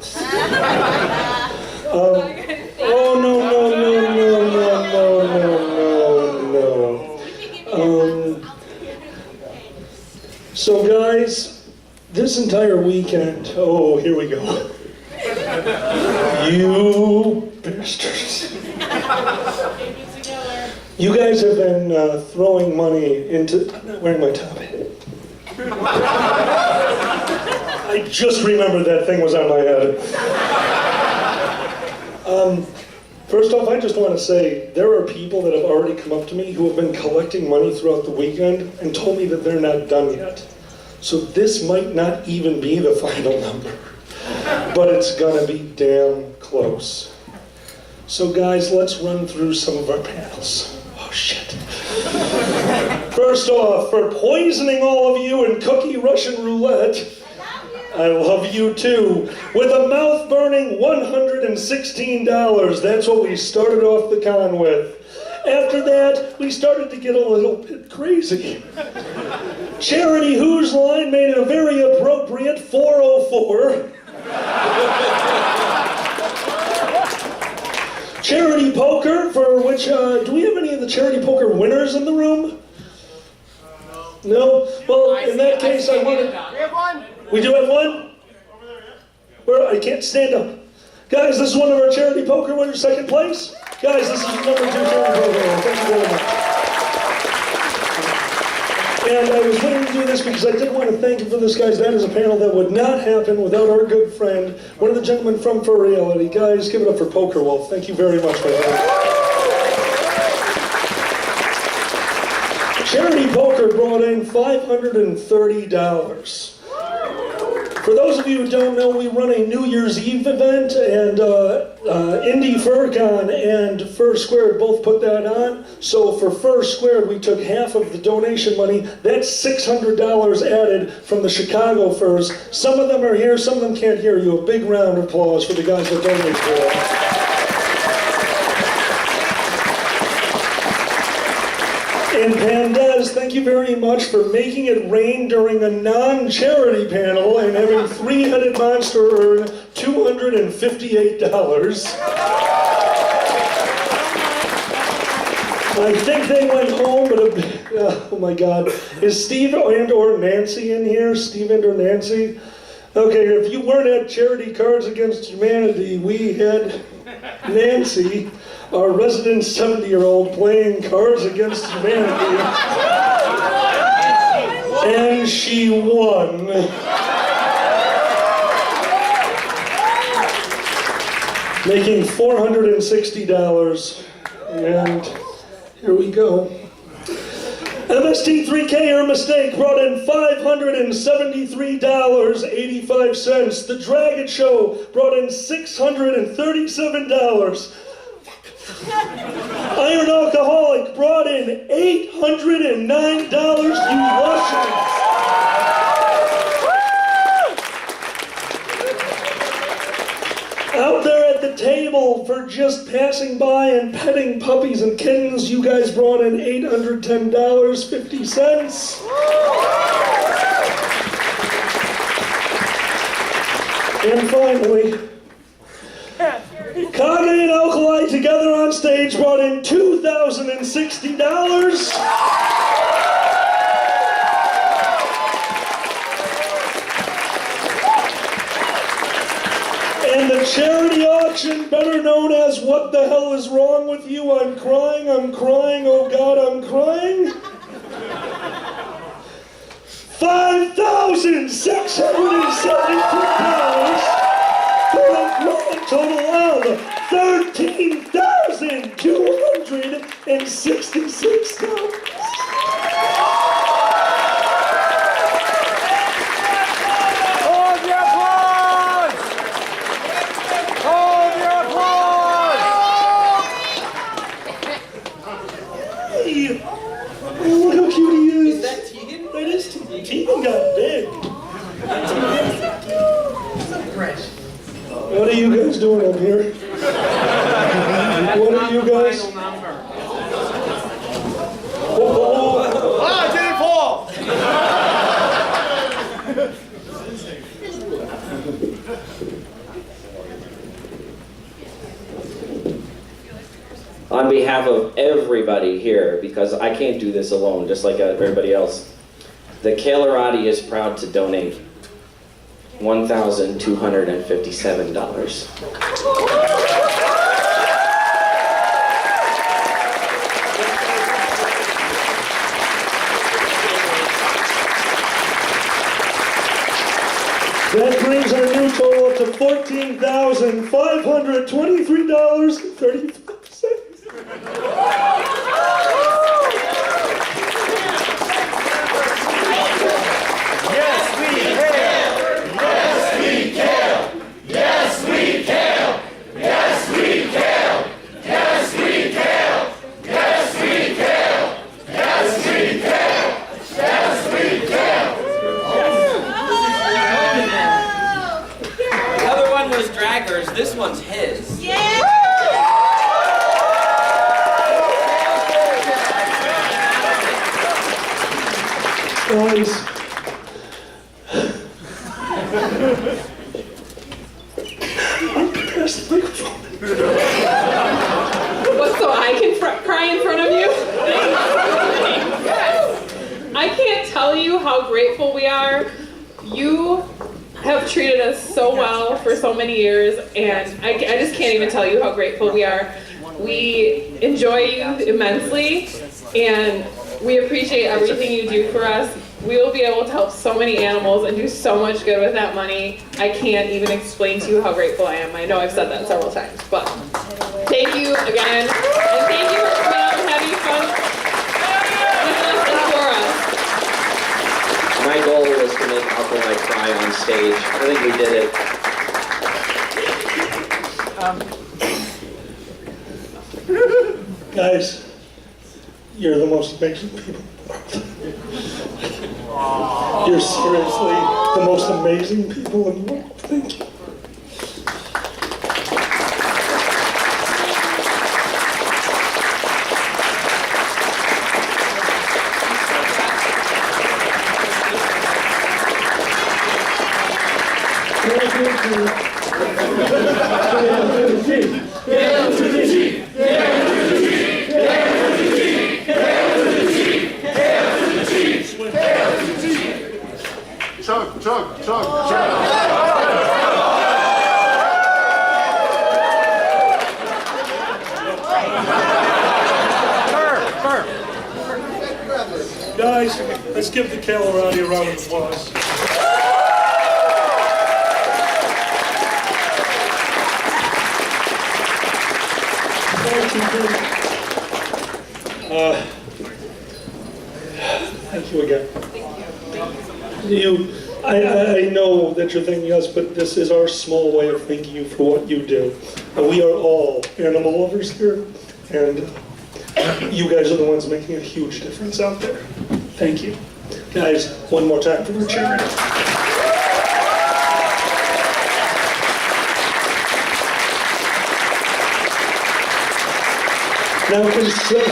B: Oh, no. So guys, this entire weekend, oh, here we go. You bastards. You guys have been throwing money into, I'm not wearing my top hat. I just remembered that thing was on my head. First off, I just want to say, there are people that have already come up to me who have been collecting money throughout the weekend and told me that they're not done yet. So this might not even be the final number, but it's gonna be damn close. So guys, let's run through some of our panels. Oh shit. First off, for poisoning all of you in cookie Russian roulette, I love you too. With a mouth-burning $116, that's what we started off the con with. After that, we started to get a little bit crazy. Charity Whose Line made it a very appropriate $404. Charity Poker, for which, do we have any of the Charity Poker winners in the room? No? Well, in that case, I want to...
I: We have one.
B: We do have one? Where? I can't stand up. Guys, this is one of our Charity Poker winners, 2nd place. Guys, this is number 2 Charity Poker winner. Thank you very much. And I was willing to do this because I did want to thank you for this, guys. That is a panel that would not happen without our good friend, one of the gentlemen from For Reality. Guys, give it up for Poker Wolf. Thank you very much for that. Charity Poker brought in $530. For those of you who don't know, we run a New Year's Eve event, and Indie FurCon and Fur Squared both put that on. So for Fur Squared, we took half of the donation money. That's $600 added from the Chicago Furs. Some of them are here, some of them can't hear you. A big round of applause for the guys that donate for that. And Pandez, thank you very much for making it rain during a non-charity panel and having Three-Headed Monster earn $258. I think they went home, but oh my God. Is Steve and or Nancy in here? Steve and or Nancy? Okay, if you weren't at Charity Cards Against Humanity, we had Nancy, our resident 70-year-old, playing Cards Against Humanity. And she won. Making $460. And here we go. MST3K, her mistake, brought in $573.85. The Dragon Show brought in $637. Iron Alcoholic brought in $809, you Russians. Out there at the table for just passing by and petting puppies and kittens, you guys brought in $810.50. And finally, Kage and Alkali together on stage brought in $2,060. And the charity auction, better known as What the Hell Is Wrong With You? I'm crying, oh God, I'm crying. $5,672 for a grand total of $13,266.
G: Hold your applause! Hold your applause!
B: Hey, oh, look how cute he is. Is that Tegan? That is Tegan. Tegan got big. What are you guys doing up here? What are you guys?
G: Ah, it didn't fall!
L: On behalf of everybody here, because I can't do this alone, just like everybody else, the Kalerati is proud to donate $1,257.
B: That brings our new total up to $14,523.35.
A: The other one was Draggers, this one's his.
B: Guys, pass the microphone.
J: What, so I can cry in front of you? I can't tell you how grateful we are. You have treated us so well for so many years, and I just can't even tell you how grateful we are. We enjoy you immensely, and we appreciate everything you do for us. We will be able to help so many animals and do so much good with that money. I can't even explain to you how grateful I am. I know I've said that several times, but thank you again, and thank you for coming out and having fun with us and for us.
L: My goal was to make Alkali cry on stage. I think we did it.
B: Guys, you're the most amazing people in the world. You're seriously the most amazing people in the world. Thank you.
G: Chug, chug, chug, chug.
B: Guys, let's give the Kalerati a round of applause. Thank you again. I know that you're thanking us, but this is our small way of thanking you for what you do. We are all animal lovers here, and you guys are the ones making a huge difference out there. Thank you. Guys, one more time for our charity. Now consider...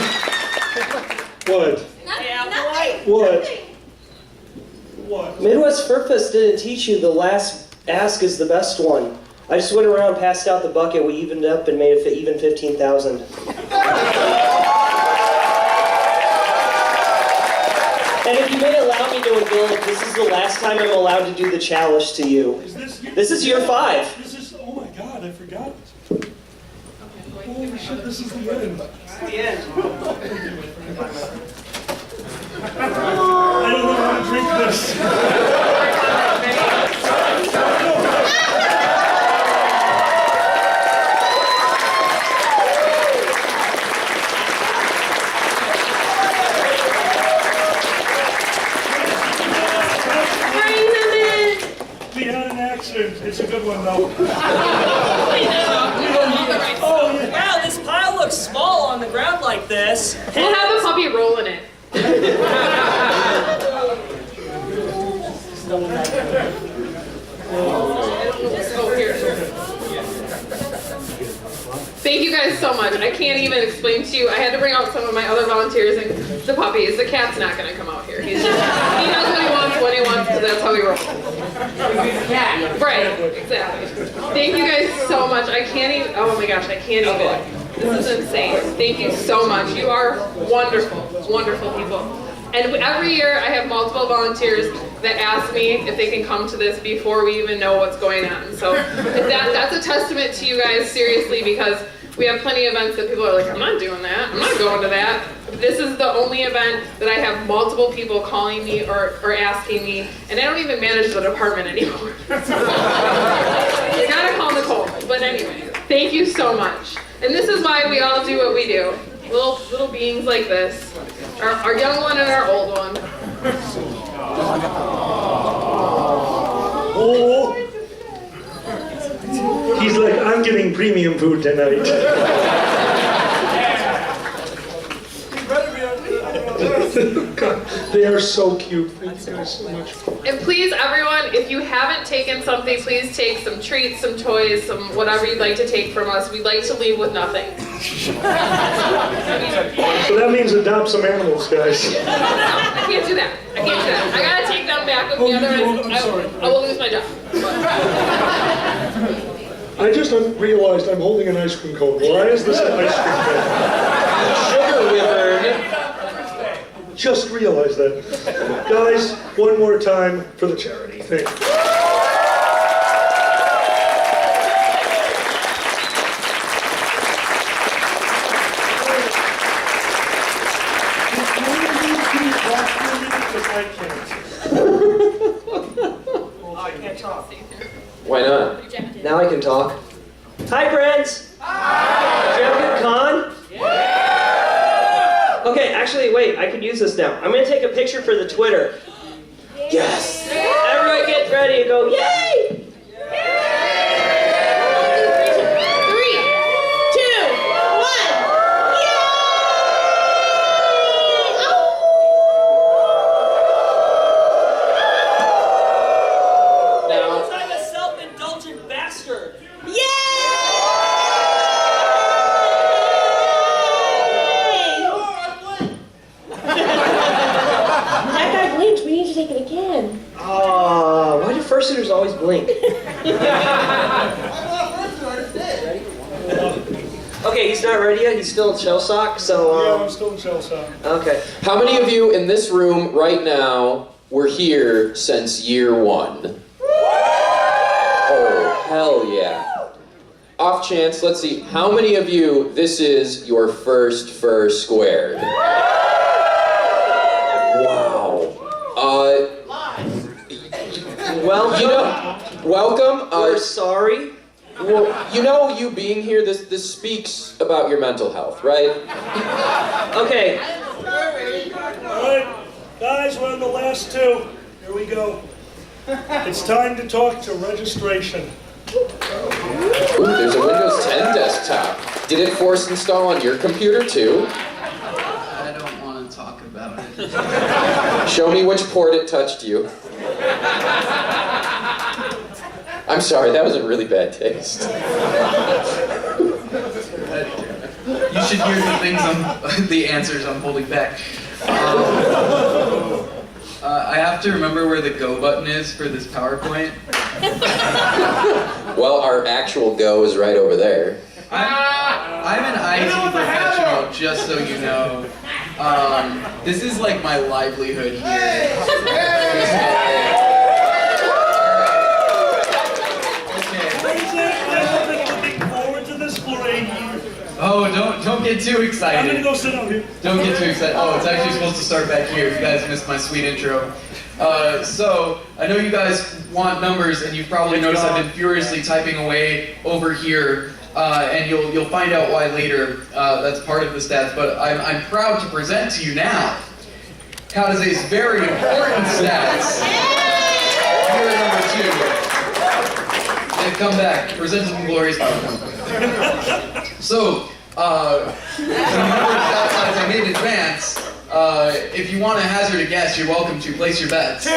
B: What? What? What?
M: Midwest Fur Fest didn't teach you the last ask is the best one. I just went around, passed out the bucket, we evened up and made it even 15,000. And if you may allow me to reveal, this is the last time I'm allowed to do the challenge to you. This is year 5.
B: This is, oh my god, I forgot. Holy shit, this is the end.
M: The end.
B: I don't know how to drink this. We had an accident. It's a good one though.
N: Oh, wow, this pile looks small on the ground like this.
J: We'll have the puppy roll in it. Thank you guys so much. I can't even explain to you. I had to bring out some of my other volunteers and the puppies. The cat's not going to come out here. He knows what he wants when he wants, because that's how he rolls. Right, exactly. Thank you guys so much. I can't even, oh my gosh, I can't even. This is insane. Thank you so much. You are wonderful, wonderful people. And every year I have multiple volunteers that ask me if they can come to this before we even know what's going on. So that's a testament to you guys, seriously, because we have plenty of events that people are like, I'm not doing that, I'm not going to that. This is the only event that I have multiple people calling me or asking me, and I don't even manage the department anymore. You gotta call Nicole. But anyway, thank you so much. And this is why we all do what we do. Little beings like this. Our young one and our old one.
B: Oh. He's like, I'm getting premium food tonight. They are so cute. Thank you guys so much.
J: And please, everyone, if you haven't taken something, please take some treats, some toys, some whatever you'd like to take from us. We'd like to leave with nothing.
B: So that means adopt some animals, guys.
J: No, I can't do that. I can't do that. I gotta take them back with me, otherwise I will lose my job.
B: I just realized I'm holding an ice cream cone. Why is this an ice cream cone?
M: Sugar wyvern.
B: Just realized that. Guys, one more time for the charity. Thank you.
N: I can't talk.
D: Why not?
M: Now I can talk. Hi, friends. Hi. Did you have a good con? Yeah. Okay, actually, wait. I can use this now. I'm gonna take a picture for the Twitter. Yes. Everyone, get ready and go. Yay!
C: 3, 2, 1.
N: Because I'm a self-indulgent bastard.
C: That guy blinked. We need to take it again.
M: Why do fursuiters always blink? Okay, he's not ready yet. He's still in shell shock. So.
B: Yeah, I'm still in shell shock.
M: Okay.
D: How many of you in this room right now were here since year 1? Oh, hell yeah. Off chance, let's see. How many of you, this is your first Fur Squared? Wow.
M: Well,
D: you know, welcome.
M: We're sorry.
D: Well, you know, you being here, this speaks about your mental health, right?
M: Okay.
B: All right, guys, we're on the last 2. Here we go. It's time to talk to registration.
D: Ooh, there's a Windows 10 desktop. Did it force install on your computer too?
F: I don't want to talk about it.
D: Show me which port it touched you. I'm sorry, that was in really bad taste.
F: You should hear the things the answers I'm holding back. I have to remember where the go button is for this PowerPoint.
D: Well, our actual go is right over there.
F: I'm an IT professional, just so you know. This is like my livelihood here. Oh, don't get too excited.
B: I'm gonna go sit down here.
F: Don't get too excited. Oh, it's actually supposed to start back here. You guys missed my sweet intro. So, I know you guys want numbers, and you've probably noticed I've been furiously typing away over here, and you'll find out why later. That's part of the stats, but I'm proud to present to you now Katase's very important stats. Here at number 2. They've come back, presented in glorious outcome. So, the number of stats I made in advance. If you want to hazard a guess, you're welcome to place your bets. 2.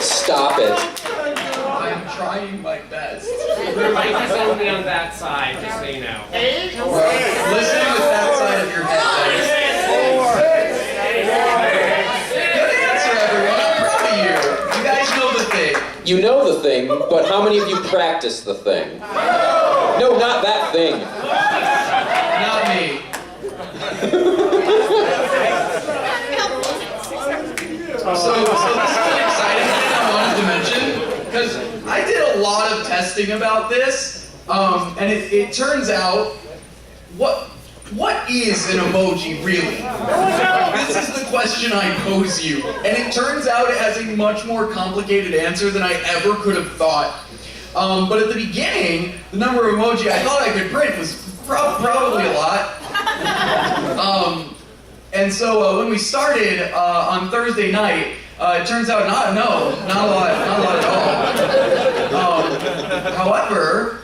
D: Stop it.
F: I'm trying my best.
N: Your mic is only on that side, just so you know.
F: Listen with that side of your head, guys. Good answer, everyone. I'm proud of you. You guys know the thing.
D: You know the thing, but how many of you practice the thing? No, not that thing.
F: Not me. So this is an exciting thing I wanted to mention, because I did a lot of testing about this, and it turns out, what is an emoji really? This is the question I pose you, and it turns out it has a much more complicated answer than I ever could have thought. But at the beginning, the number of emoji I thought I could print was probably a lot. And so when we started on Thursday night, it turns out not a lot at all. However,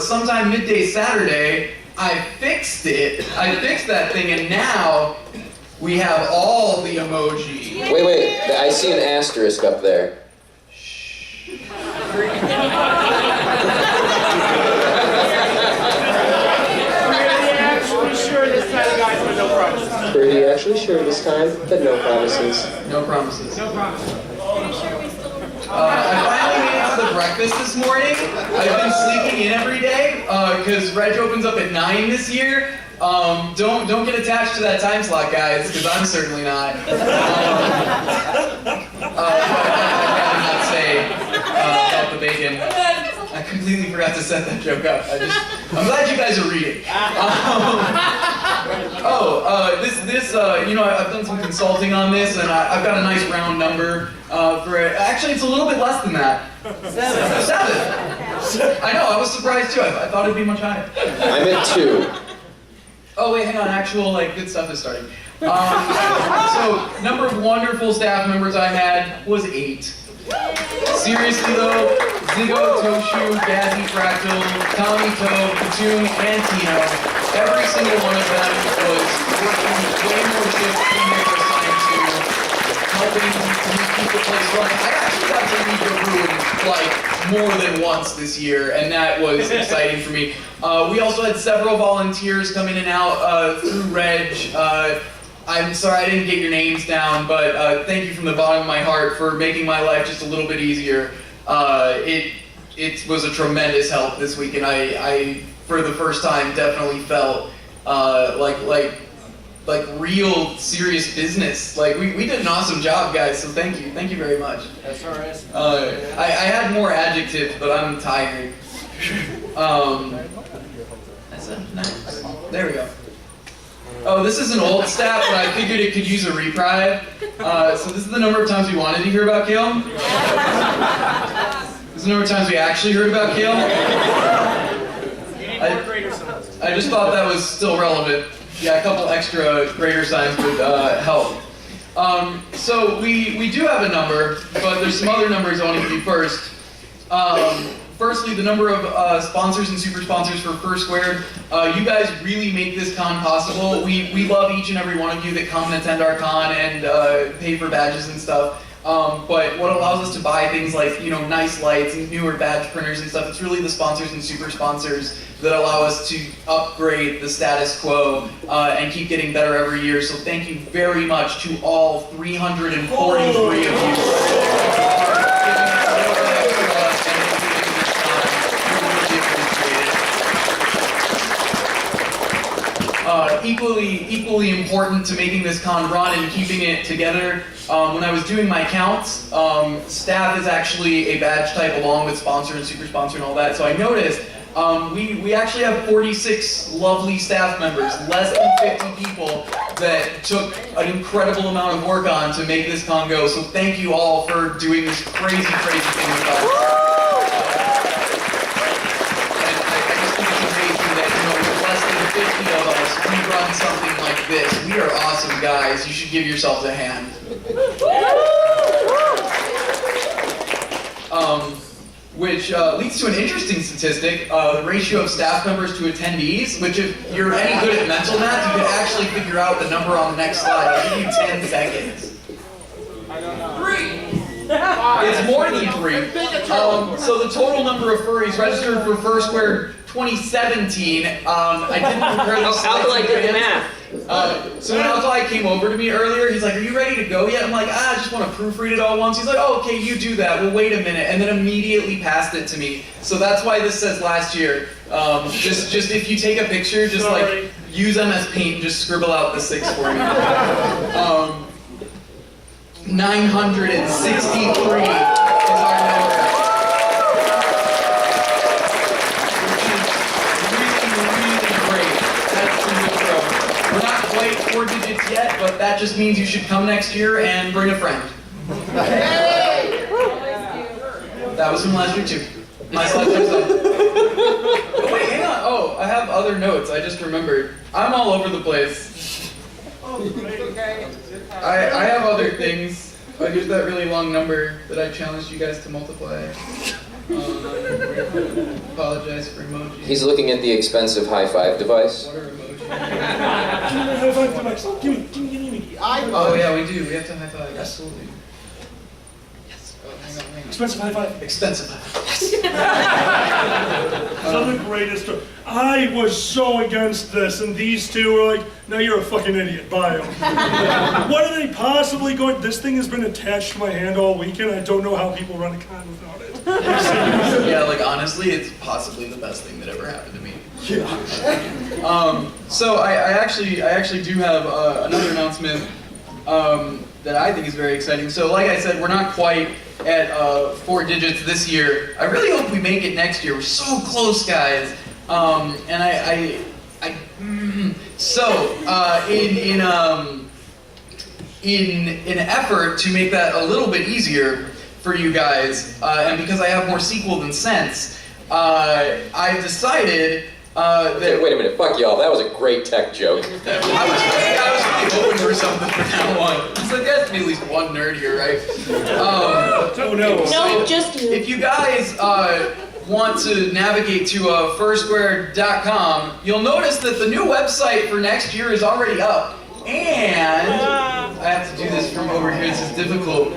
F: sometime midday Saturday, I fixed it. I fixed that thing, and now we have all the emoji.
D: Wait, I see an asterisk up there.
M: Pretty actually sure this time, but no promises.
F: No promises. No promises. I finally made it to the breakfast this morning. I've been sleeping in every day because Reg opens up at 9 this year. Don't get attached to that time slot, guys, because I'm certainly not. I'd rather not say about the bacon. I completely forgot to set that joke up. I'm glad you guys are reading. I've done some consulting on this, and I've got a nice round number for it. Actually, it's a little bit less than that. 7. I know, I was surprised too. I thought it'd be much higher.
D: I'm at 2.
F: Oh wait, hang on. Actual good stuff is starting. So, number of wonderful staff members I had was 8. Seriously though, Zigo, Toshu, Gazzy, Fractal, Tommy, Toe, Platoon, and Tino, every single one of them was working way more shifts than they were assigned to, helping to keep the place running. I actually got to lead the room like more than once this year, and that was exciting for me. We also had several volunteers come in and out through Reg. I'm sorry I didn't get your names down, but thank you from the bottom of my heart for making my life just a little bit easier. It was a tremendous help this week, and I for the first time, definitely felt like real serious business. Like we did an awesome job, guys. So thank you very much.
N: That's all right.
F: I had more adjectives, but I'm tired. That's nice. There we go. Oh, this is an old stat, but I figured it could use a reprieve. So this is the number of times we wanted to hear about Kale. This is the number of times we actually heard about Kale. I just thought that was still relevant. Yeah, a couple extra greater signs would help. So we do have a number, but there's some other numbers I want to give you first. Firstly, the number of sponsors and super sponsors for First Squared. You guys really make this con possible. We love each and every one of you that come and attend our con and pay for badges and stuff. But what allows us to buy things like, nice lights and newer badge printers and stuff, it's really the sponsors and super sponsors that allow us to upgrade the status quo and keep getting better every year. So thank you very much to all 343 of you. Equally important to making this con run and keeping it together. When I was doing my counts, staff is actually a badge type along with sponsor and super sponsor and all that. So I noticed we actually have 46 lovely staff members, less than 50 people that took an incredible amount of work on to make this con go. So thank you all for doing this crazy thing with us. Of us, we run something like this. We are awesome guys. You should give yourselves a hand. Which leads to an interesting statistic, the ratio of staff members to attendees, which if you're any good at mental math, you can actually figure out the number on the next slide. I'll give you 10 seconds. 3! It's more than 3. So the total number of furries registered for First Squared 2017, I didn't prepare this.
L: Alkali did the math.
F: So when Alkali came over to me earlier, he's like, "Are you ready to go yet?" I'm like, "I just want to proofread it all once." He's like, "Oh, okay, you do that. Well, wait a minute," and then immediately passed it to me. So that's why this says last year. Just if you take a picture, just like use MS Paint and just scribble out the 6 for me. 963 is our number. We're not quite 4 digits yet, but that just means you should come next year and bring a friend. That was from last year too. My selection stuff. Oh, wait, hang on. Oh, I have other notes. I just remembered. I'm all over the place. I have other things. Here's that really long number that I challenged you guys to multiply. Apologize for emojis.
D: He's looking at the expensive high five device.
F: What are emojis?
B: Give me.
F: Oh yeah, we do. We have to high five. Absolutely. Yes. Oh, hang on.
B: Expensive high five.
F: Expensive high five.
B: Some of the greatest. I was so against this, and these two were like, "No, you're a fucking idiot. Buy them." What are they possibly going? This thing has been attached to my hand all weekend. I don't know how people run a con without it.
F: Yeah, like honestly, it's possibly the best thing that ever happened to me.
B: Yeah.
F: So I actually do have another announcement that I think is very exciting. So like I said, we're not quite at 4 digits this year. I really hope we make it next year. We're so close, guys. In an effort to make that a little bit easier for you guys, and because I have more sequel than sense, I've decided that...
D: Wait a minute, fuck y'all, that was a great tech joke.
F: I was really hoping for something from that one. It's like, there has to be at least one nerd here, right?
B: Oh no.
C: No, just you.
F: If you guys want to navigate to firstsquare.com, you'll notice that the new website for next year is already up. And I have to do this from over here, this is difficult.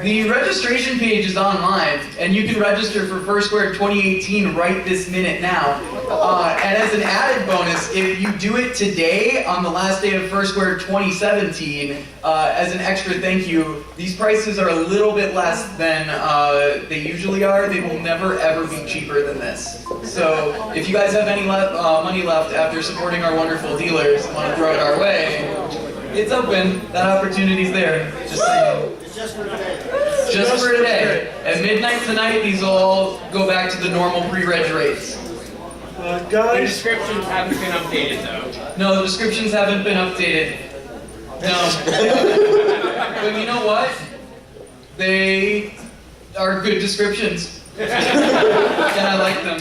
F: The registration page is online, and you can register for First Square 2018 right this minute now. And as an added bonus, if you do it today on the last day of First Square 2017, as an extra thank you, these prices are a little bit less than they usually are. They will never ever be cheaper than this. So if you guys have any money left after supporting our wonderful dealers and want to throw it our way, it's open. That opportunity's there. Just saying.
O: Just for today.
F: Just for today. At midnight tonight, these will all go back to the normal pre-reg rates.
K: The
B: Guys,
K: descriptions haven't been updated though.
F: No, the descriptions haven't been updated. No. But you know what? They are good descriptions. And I like them.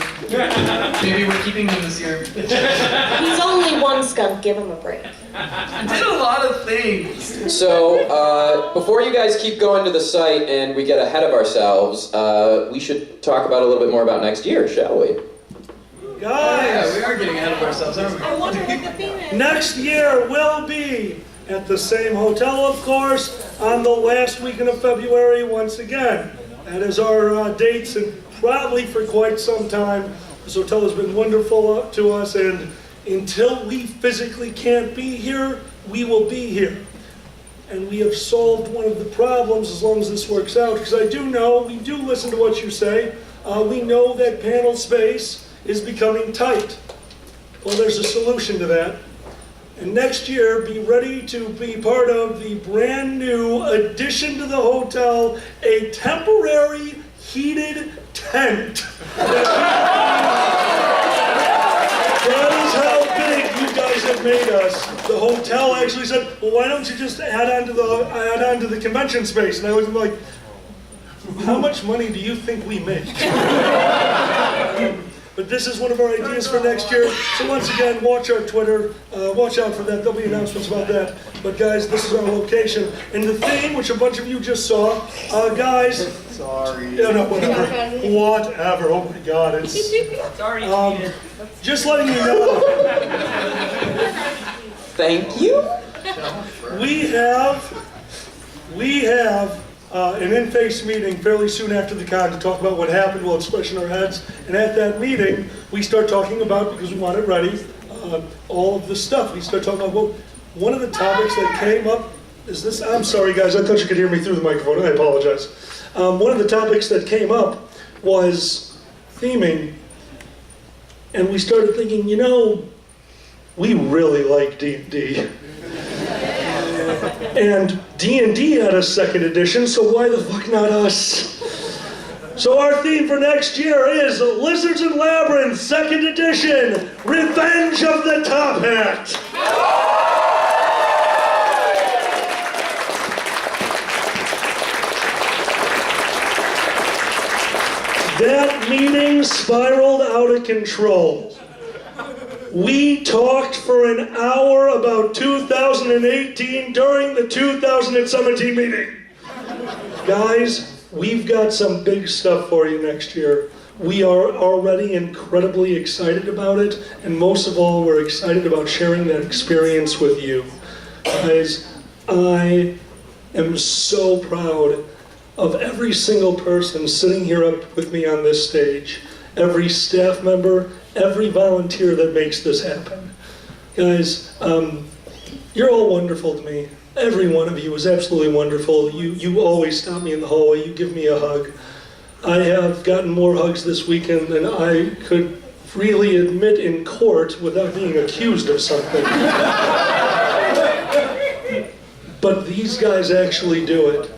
F: Maybe we're keeping them this year.
C: He's only one skunk, give him a break.
F: I did a lot of things.
D: So, before you guys keep going to the site and we get ahead of ourselves, we should talk about a little bit more about next year, shall we?
B: Guys!
F: Yeah, we are getting ahead of ourselves, aren't we?
C: I wonder what the theme is.
B: Next year will be at the same hotel, of course, on the last weekend of February once again. That is our dates, and probably for quite some time. This hotel has been wonderful to us, and until we physically can't be here, we will be here. And we have solved one of the problems as long as this works out, because I do know, we do listen to what you say. We know that panel space is becoming tight. Well, there's a solution to that. And next year, be ready to be part of the brand new addition to the hotel, a temporary heated tent. That is how big you guys have made us. The hotel actually said, well, why don't you just add on to the convention space? And I was like, how much money do you think we make? But this is one of our ideas for next year. So once again, watch our Twitter. Watch out for that. There'll be announcements about that. But guys, this is our location. And the theme, which a bunch of you just saw, guys.
F: Sorry.
B: Yeah, no, whatever. Whatever. Oh my God, it's.
N: Sorry.
B: Just letting you know.
D: Thank you.
B: We have an in-face meeting fairly soon after the con to talk about what happened. We'll express in our heads. And at that meeting, we start talking about, because we want it ready, all of the stuff. We start talking about, well, one of the topics that came up is this. I'm sorry, guys. I thought you could hear me through the microphone. I apologize. One of the topics that came up was theming. And we started thinking, you know, we really like D&D. And D&D had a second edition, so why the fuck not us? So our theme for next year is Lizards and Labyrinth, second edition, Revenge of the Top Hat. That meeting spiraled out of control. We talked for an hour about 2018 during the 2017 meeting. Guys, we've got some big stuff for you next year. We are already incredibly excited about it, and most of all, we're excited about sharing that experience with you. Guys, I am so proud of every single person sitting here up with me on this stage, every staff member, every volunteer that makes this happen. Guys, you're all wonderful to me. Every one of you is absolutely wonderful. You always stop me in the hallway, you give me a hug. I have gotten more hugs this weekend than I could freely admit in court without being accused of something. But these guys actually do it.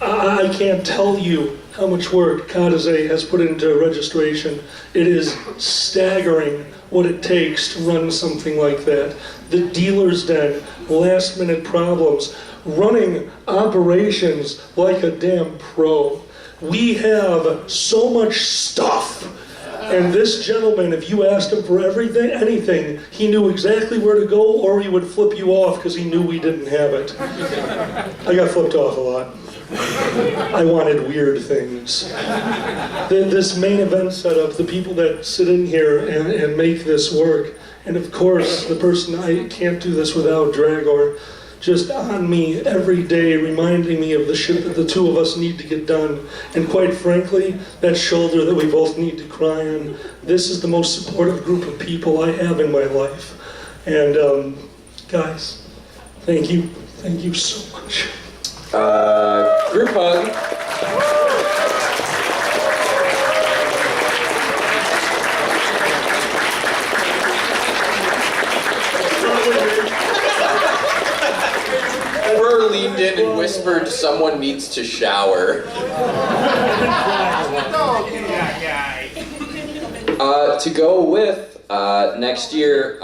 B: I can't tell you how much work Kadeze has put into registration. It is staggering what it takes to run something like that. The dealer's den, last minute problems, running operations like a damn pro. We have so much stuff. And this gentleman, if you asked him for anything, he knew exactly where to go, or he would flip you off because he knew we didn't have it. I got flipped off a lot. I wanted weird things. This main event setup, the people that sit in here and make this work, and of course, the person I can't do this without, Dragor, just on me every day, reminding me of the shit that the two of us need to get done. And quite frankly, that shoulder that we both need to cry on. This is the most supportive group of people I have in my life. And guys, thank you. Thank you so much.
D: Group hug. Burr leaned in and whispered, "Someone needs to shower." To go with next year,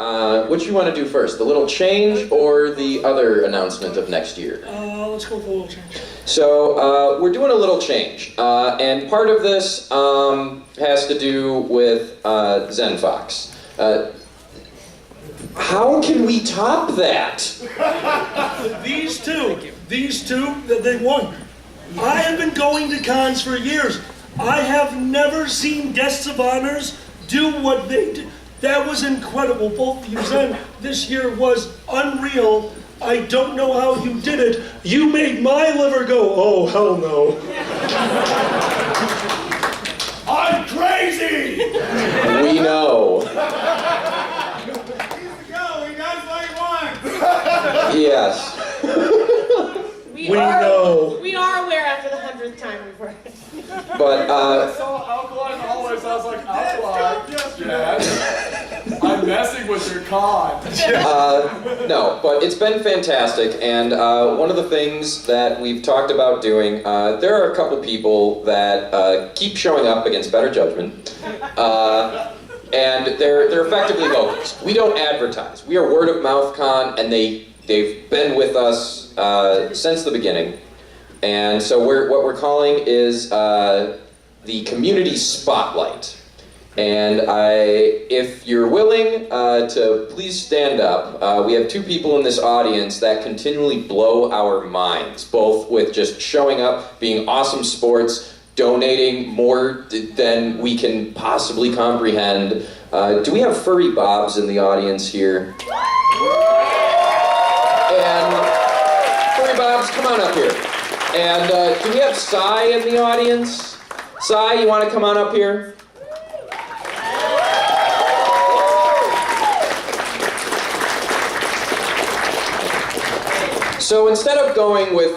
D: what you want to do first? The little change or the other announcement of next year?
B: Let's go for a little change.
D: So we're doing a little change, and part of this has to do with ZenFox. How can we top that?
O: These two, they won. I have been going to cons for years. I have never seen guests of honors do what they did. That was incredible. Both of you, Zen, this year was unreal. I don't know how you did it. You made my liver go, oh, hell no. I'm crazy!
D: We know. Yes.
C: We
O: know.
C: We are aware after the 100th time we've heard it.
D: But,
G: I saw alkaline always, I was like, alkaline? Yes. I'm messing with your con.
D: No, but it's been fantastic, and one of the things that we've talked about doing, there are a couple people that keep showing up against better judgment, and they're effectively locals. We don't advertise. We are word of mouth con, and they've been with us since the beginning. And so what we're calling is the Community Spotlight. And if you're willing to please stand up, we have two people in this audience that continually blow our minds, both with just showing up, being awesome sports, donating more than we can possibly comprehend. Do we have Furry Bobs in the audience here? And Furry Bobs, come on up here. And do we have Sai in the audience? Sai, you want to come on up here? So instead of going with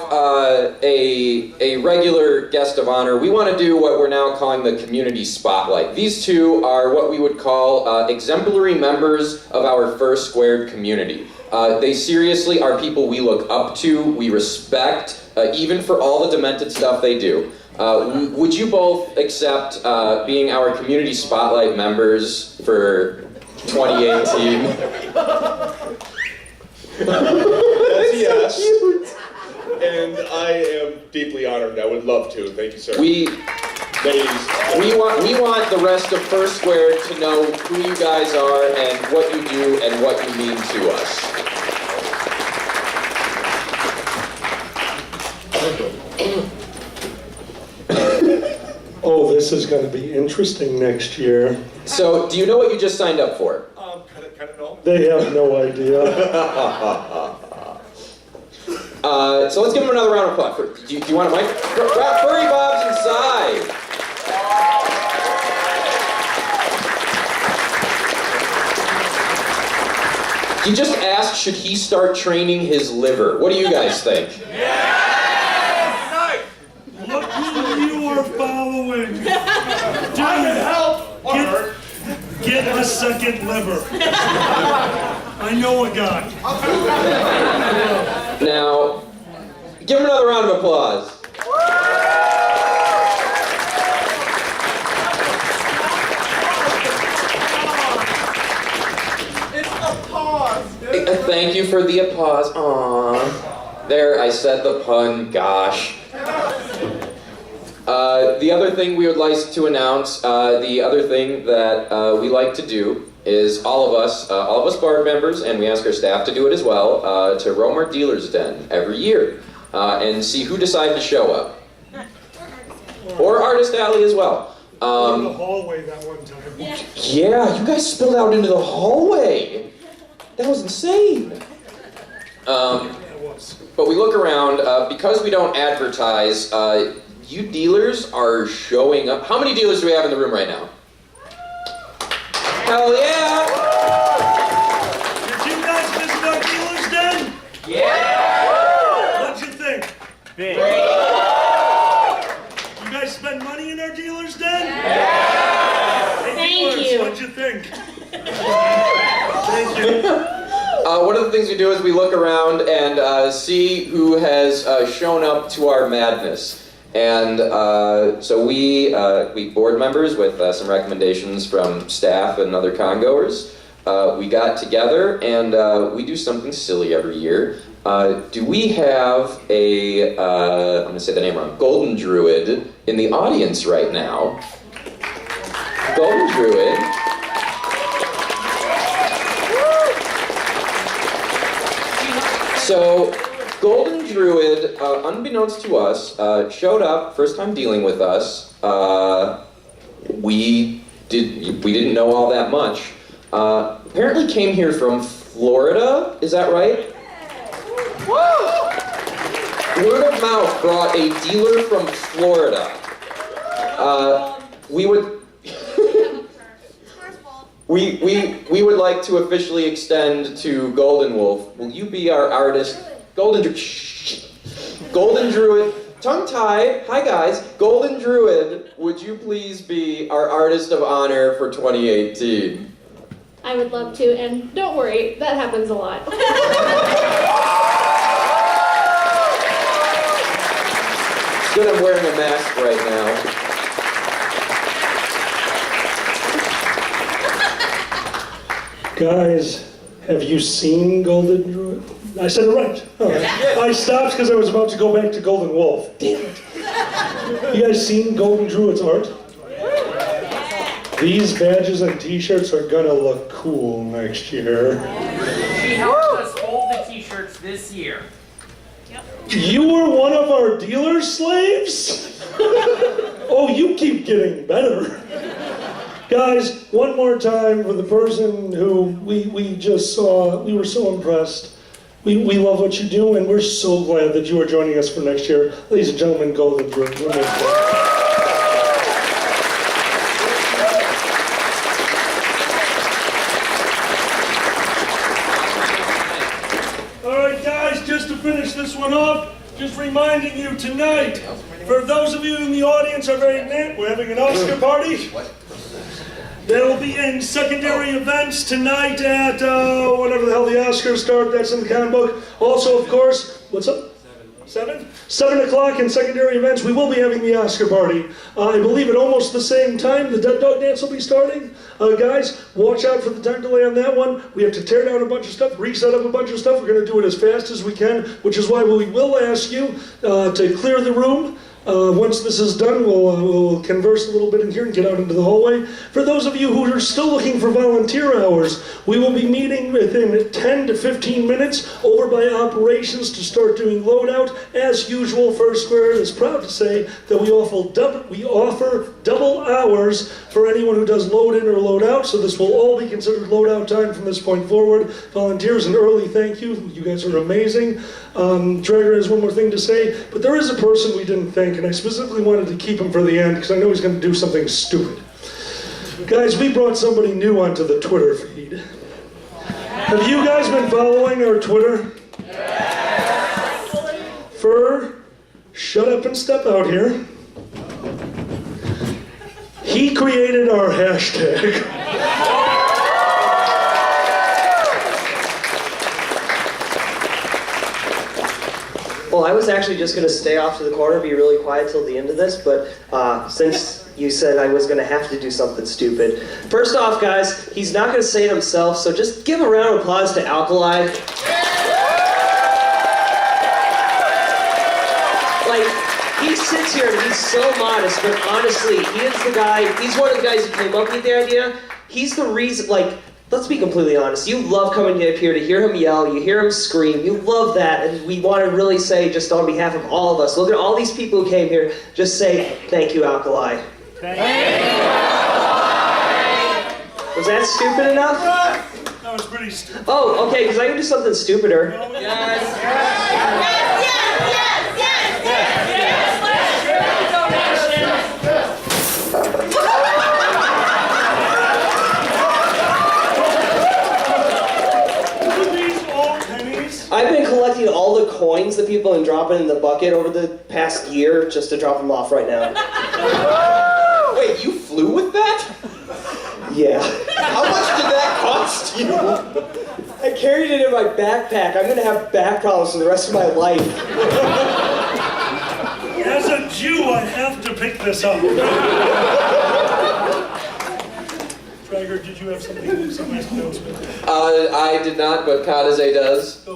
D: a regular guest of honor, we want to do what we're now calling the Community Spotlight. These two are what we would call exemplary members of our First Squared community. They seriously are people we look up to, we respect, even for all the demented stuff they do. Would you both accept being our Community Spotlight members for 2018?
P: That's yes. And I am deeply honored. I would love to. Thank you, sir.
D: We want the rest of First Square to know who you guys are and what you do and what you mean to us.
O: Oh, this is going to be interesting next year.
D: So, do you know what you just signed up for?
P: Kind of know.
O: They have no idea.
D: So let's give them another round of applause. Do you want a mic? Furry Bob's inside. He just asked, should he start training his liver? What do you guys think?
O: Look who you are following. Dude, get a second liver. I know a guy.
D: Now, give him another round of applause.
I: It's a pause.
D: Thank you for the applause. Aww. There, I said the pun, gosh. The other thing we would like to announce, the other thing that we like to do is all of us board members, and we ask our staff to do it as well, to roam our dealer's den every year and see who decided to show up. Or Artist Alley as well.
O: In the hallway that one time.
D: Yeah, you guys spilled out into the hallway. That was insane. But we look around, because we don't advertise, you dealers are showing up. How many dealers do we have in the room right now? Hell yeah!
O: Did you guys visit our dealer's den?
N: Yeah!
O: What'd you think?
N: Big.
O: You guys spend money in our dealer's den?
C: Yeah!
O: Hey,
C: Thank
O: dealers,
C: you.
O: What'd you think? Thank you.
D: One of the things we do is we look around and see who has shown up to our madness. And so we board members with some recommendations from staff and other congoers, we got together and we do something silly every year. Do we have a, I'm going to say the name wrong, Golden Druid in the audience right now? Golden Druid. So, Golden Druid, unbeknownst to us, showed up, first time dealing with us. We didn't know all that much. Apparently came here from Florida, is that right? Word of mouth brought a dealer from Florida. We would we would like to officially extend to Golden Wolf. Will you be our artist? Golden Druid, tongue-tied. Hi guys, Golden Druid. Would you please be our artist of honor for 2018?
Q: I would love to, and don't worry, that happens a lot.
D: It's good I'm wearing a mask right now.
B: Guys, have you seen Golden Druid? I said it right. All right. I stopped because I was about to go back to Golden Wolf. Damn it. You guys seen Golden Druid's art? These badges and t-shirts are gonna look cool next year.
N: She helped us hold the t-shirts this year.
B: You were one of our dealer slaves? Oh, you keep getting better. Guys, one more time for the person who we just saw. We were so impressed. We love what you do, and we're so glad that you are joining us for next year. Ladies and gentlemen, Golden Druid.
O: All right, guys, just to finish this one off, just reminding you tonight, for those of you in the audience are very neat, we're having an Oscar party. That'll be in secondary events tonight at whenever the hell the Oscars start. That's in the comic book. Also, of course, what's up? 7? 7 o'clock in secondary events, we will be having the Oscar party. I believe at almost the same time, the Dead Dog Dance will be starting. Guys, watch out for the time delay on that one. We have to tear down a bunch of stuff, reset up a bunch of stuff. We're going to do it as fast as we can, which is why we will ask you to clear the room. Once this is done, we'll converse a little bit in here and get out into the hallway. For those of you who are still looking for volunteer hours, we will be meeting within 10 to 15 minutes over by operations to start doing loadout. As usual, First Square is proud to say that we offer double hours for anyone who does load in or load out, so this will all be considered loadout time from this point forward. Volunteers, an early thank you. You guys are amazing. Drager has one more thing to say, but there is a person we didn't thank, and I specifically wanted to keep him for the end because I know he's going to do something stupid. Guys, we brought somebody new onto the Twitter feed. Have you guys been following our Twitter? Fur, shut up and step out here. He created our hashtag.
M: Well, I was actually just going to stay off to the corner, be really quiet till the end of this, but since you said I was going to have to do something stupid. First off, guys, he's not going to say it himself, so just give a round of applause to Alkali. Like, he sits here and he's so modest, but honestly, he is the guy, he's one of the guys who came up with the idea. He's the reason, like, let's be completely honest. You love coming up here to hear him yell, you hear him scream, you love that, and we want to really say, just on behalf of all of us, look at all these people who came here, just say, thank you, Alkali.
O: Thank you, Alkali.
M: Was that stupid enough?
O: That was pretty stupid.
M: Oh, okay, because I can do something stupider. I've been collecting all the coins that people have been dropping in the bucket over the past year just to drop them off right now.
D: Wait, you flew with that?
M: Yeah.
D: How much did that cost you?
M: I carried it in my backpack. I'm going to have back problems for the rest of my life.
O: As a you, I have to pick this up. Dragger, did you have some last announcement?
D: I did not, but Kadaze does.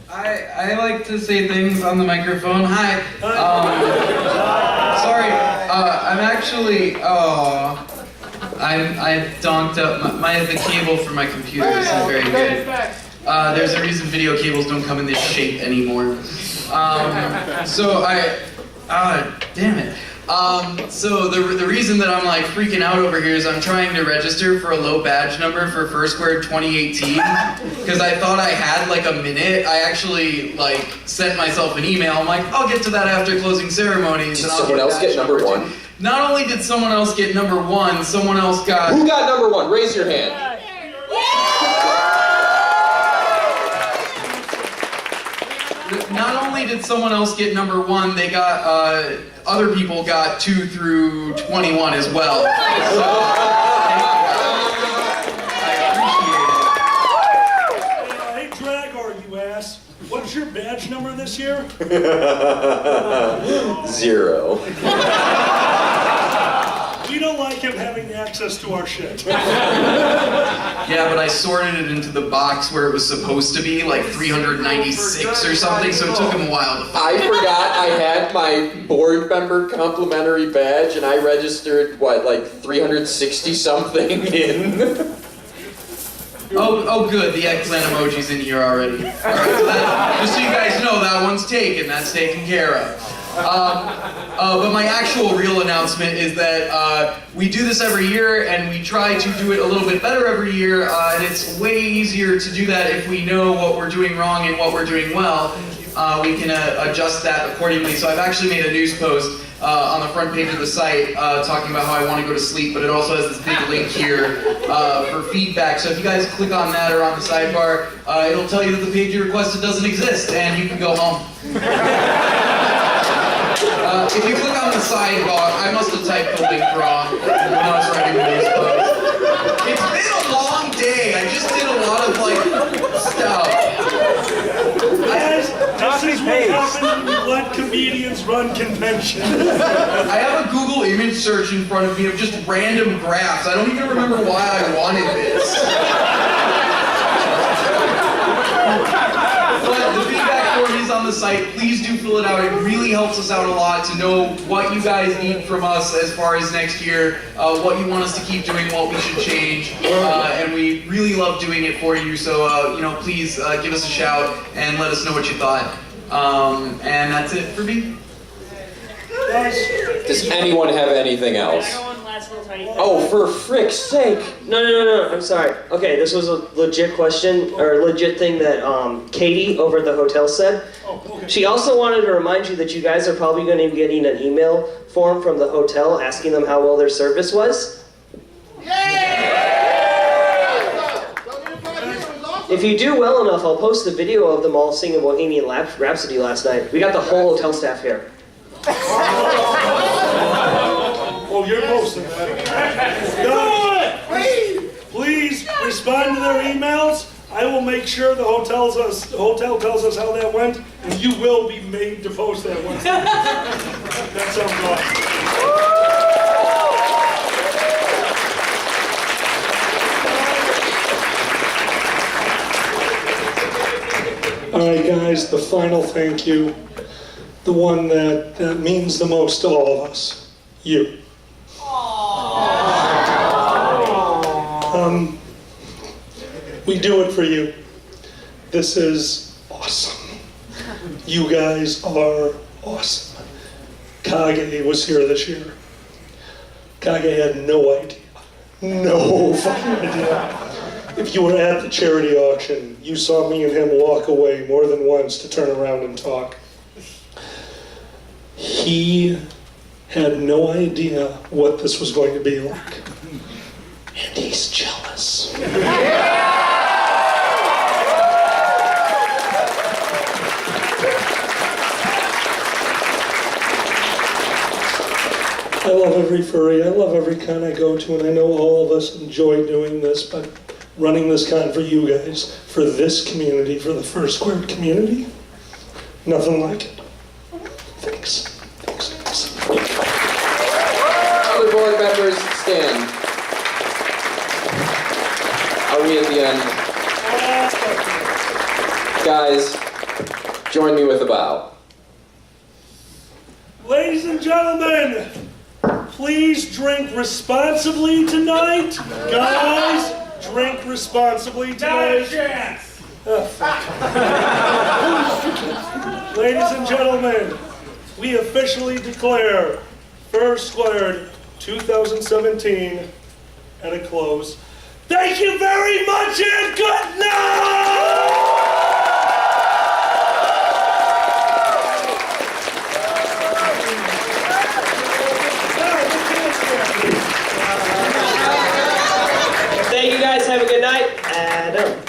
F: I like to say things on the microphone. Hi. Sorry. I'm actually. I donked up the cable for my computer isn't very good. There's a reason video cables don't come in this shape anymore. Damn it. So the reason that I'm like freaking out over here is I'm trying to register for a low badge number for First Square 2018 because I thought I had like a minute. I actually like sent myself an email. I'm like, I'll get to that after closing ceremonies.
D: Did someone else get number 1?
F: Not only did someone else get number 1, someone else got...
D: Who got number 1? Raise your hand.
F: Not only did someone else get number 1, they got, other people got 2 through 21 as well. So,
O: Hey, Dragor, you ass. What's your badge number this year?
D: 0.
O: We don't like him having access to our shit.
F: Yeah, but I sorted it into the box where it was supposed to be, like 396 or something, so it took him a while to find it.
D: I forgot I had my board member complimentary badge, and I registered, like 360 something in.
F: Oh, good. The eggplant emoji's in here already. All right, so just so you guys know, that one's taken. That's taken care of. But my actual real announcement is that we do this every year, and we try to do it a little bit better every year, and it's way easier to do that if we know what we're doing wrong and what we're doing well. We can adjust that accordingly. So I've actually made a news post on the front page of the site talking about how I want to go to sleep, but it also has this big link here for feedback. So if you guys click on that or on the sidebar, it'll tell you that the page you requested doesn't exist, and you can go home. If you click on the sidebar, I must have typed the link wrong when I was writing the news post. It's been a long day. I just did a lot of like stuff.
O: Guys, this is what happens when you let comedians run conventions.
F: I have a Google image search in front of me of just random graphs. I don't even remember why I wanted this. But the feedback form is on the site. Please do fill it out. It really helps us out a lot to know what you guys need from us as far as next year, what you want us to keep doing, what we should change, and we really love doing it for you. So, please give us a shout and let us know what you thought. And that's it for me.
D: Does anyone have anything else? Oh, for frick's sake!
M: No, I'm sorry. Okay, this was a legit question, or a legit thing that Katie over at the hotel said. She also wanted to remind you that you guys are probably going to be getting an email form from the hotel asking them how well their service was. If you do well enough, I'll post a video of them all singing Bohemian Rhapsody last night. We got the whole hotel staff here.
O: Oh, you're posting that. Please respond to their emails. I will make sure the hotel tells us how that went, and you will be made to post that one. That sounds awesome. All right, guys, the final thank you, the one that means the most to all of us, you. We do it for you. This is awesome. You guys are awesome. Kage was here this year. Kage had no idea. No fucking idea. If you were at the charity auction, you saw me and him walk away more than once to turn around and talk. He had no idea what this was going to be like. And he's jealous. I love every furry, I love every con I go to, and I know all of us enjoy doing this, but running this con for you guys, for this community, for the First Squared community, nothing like it. Thanks.
D: guys join me with a bow.
O: Ladies and gentlemen, please drink responsibly tonight. Guys, drink responsibly tonight. Oh, fuck. Ladies and gentlemen, we officially declare First Squared 2017 at a close. Thank you very much and good night!
M: Thank you guys. Have a good night. Adam.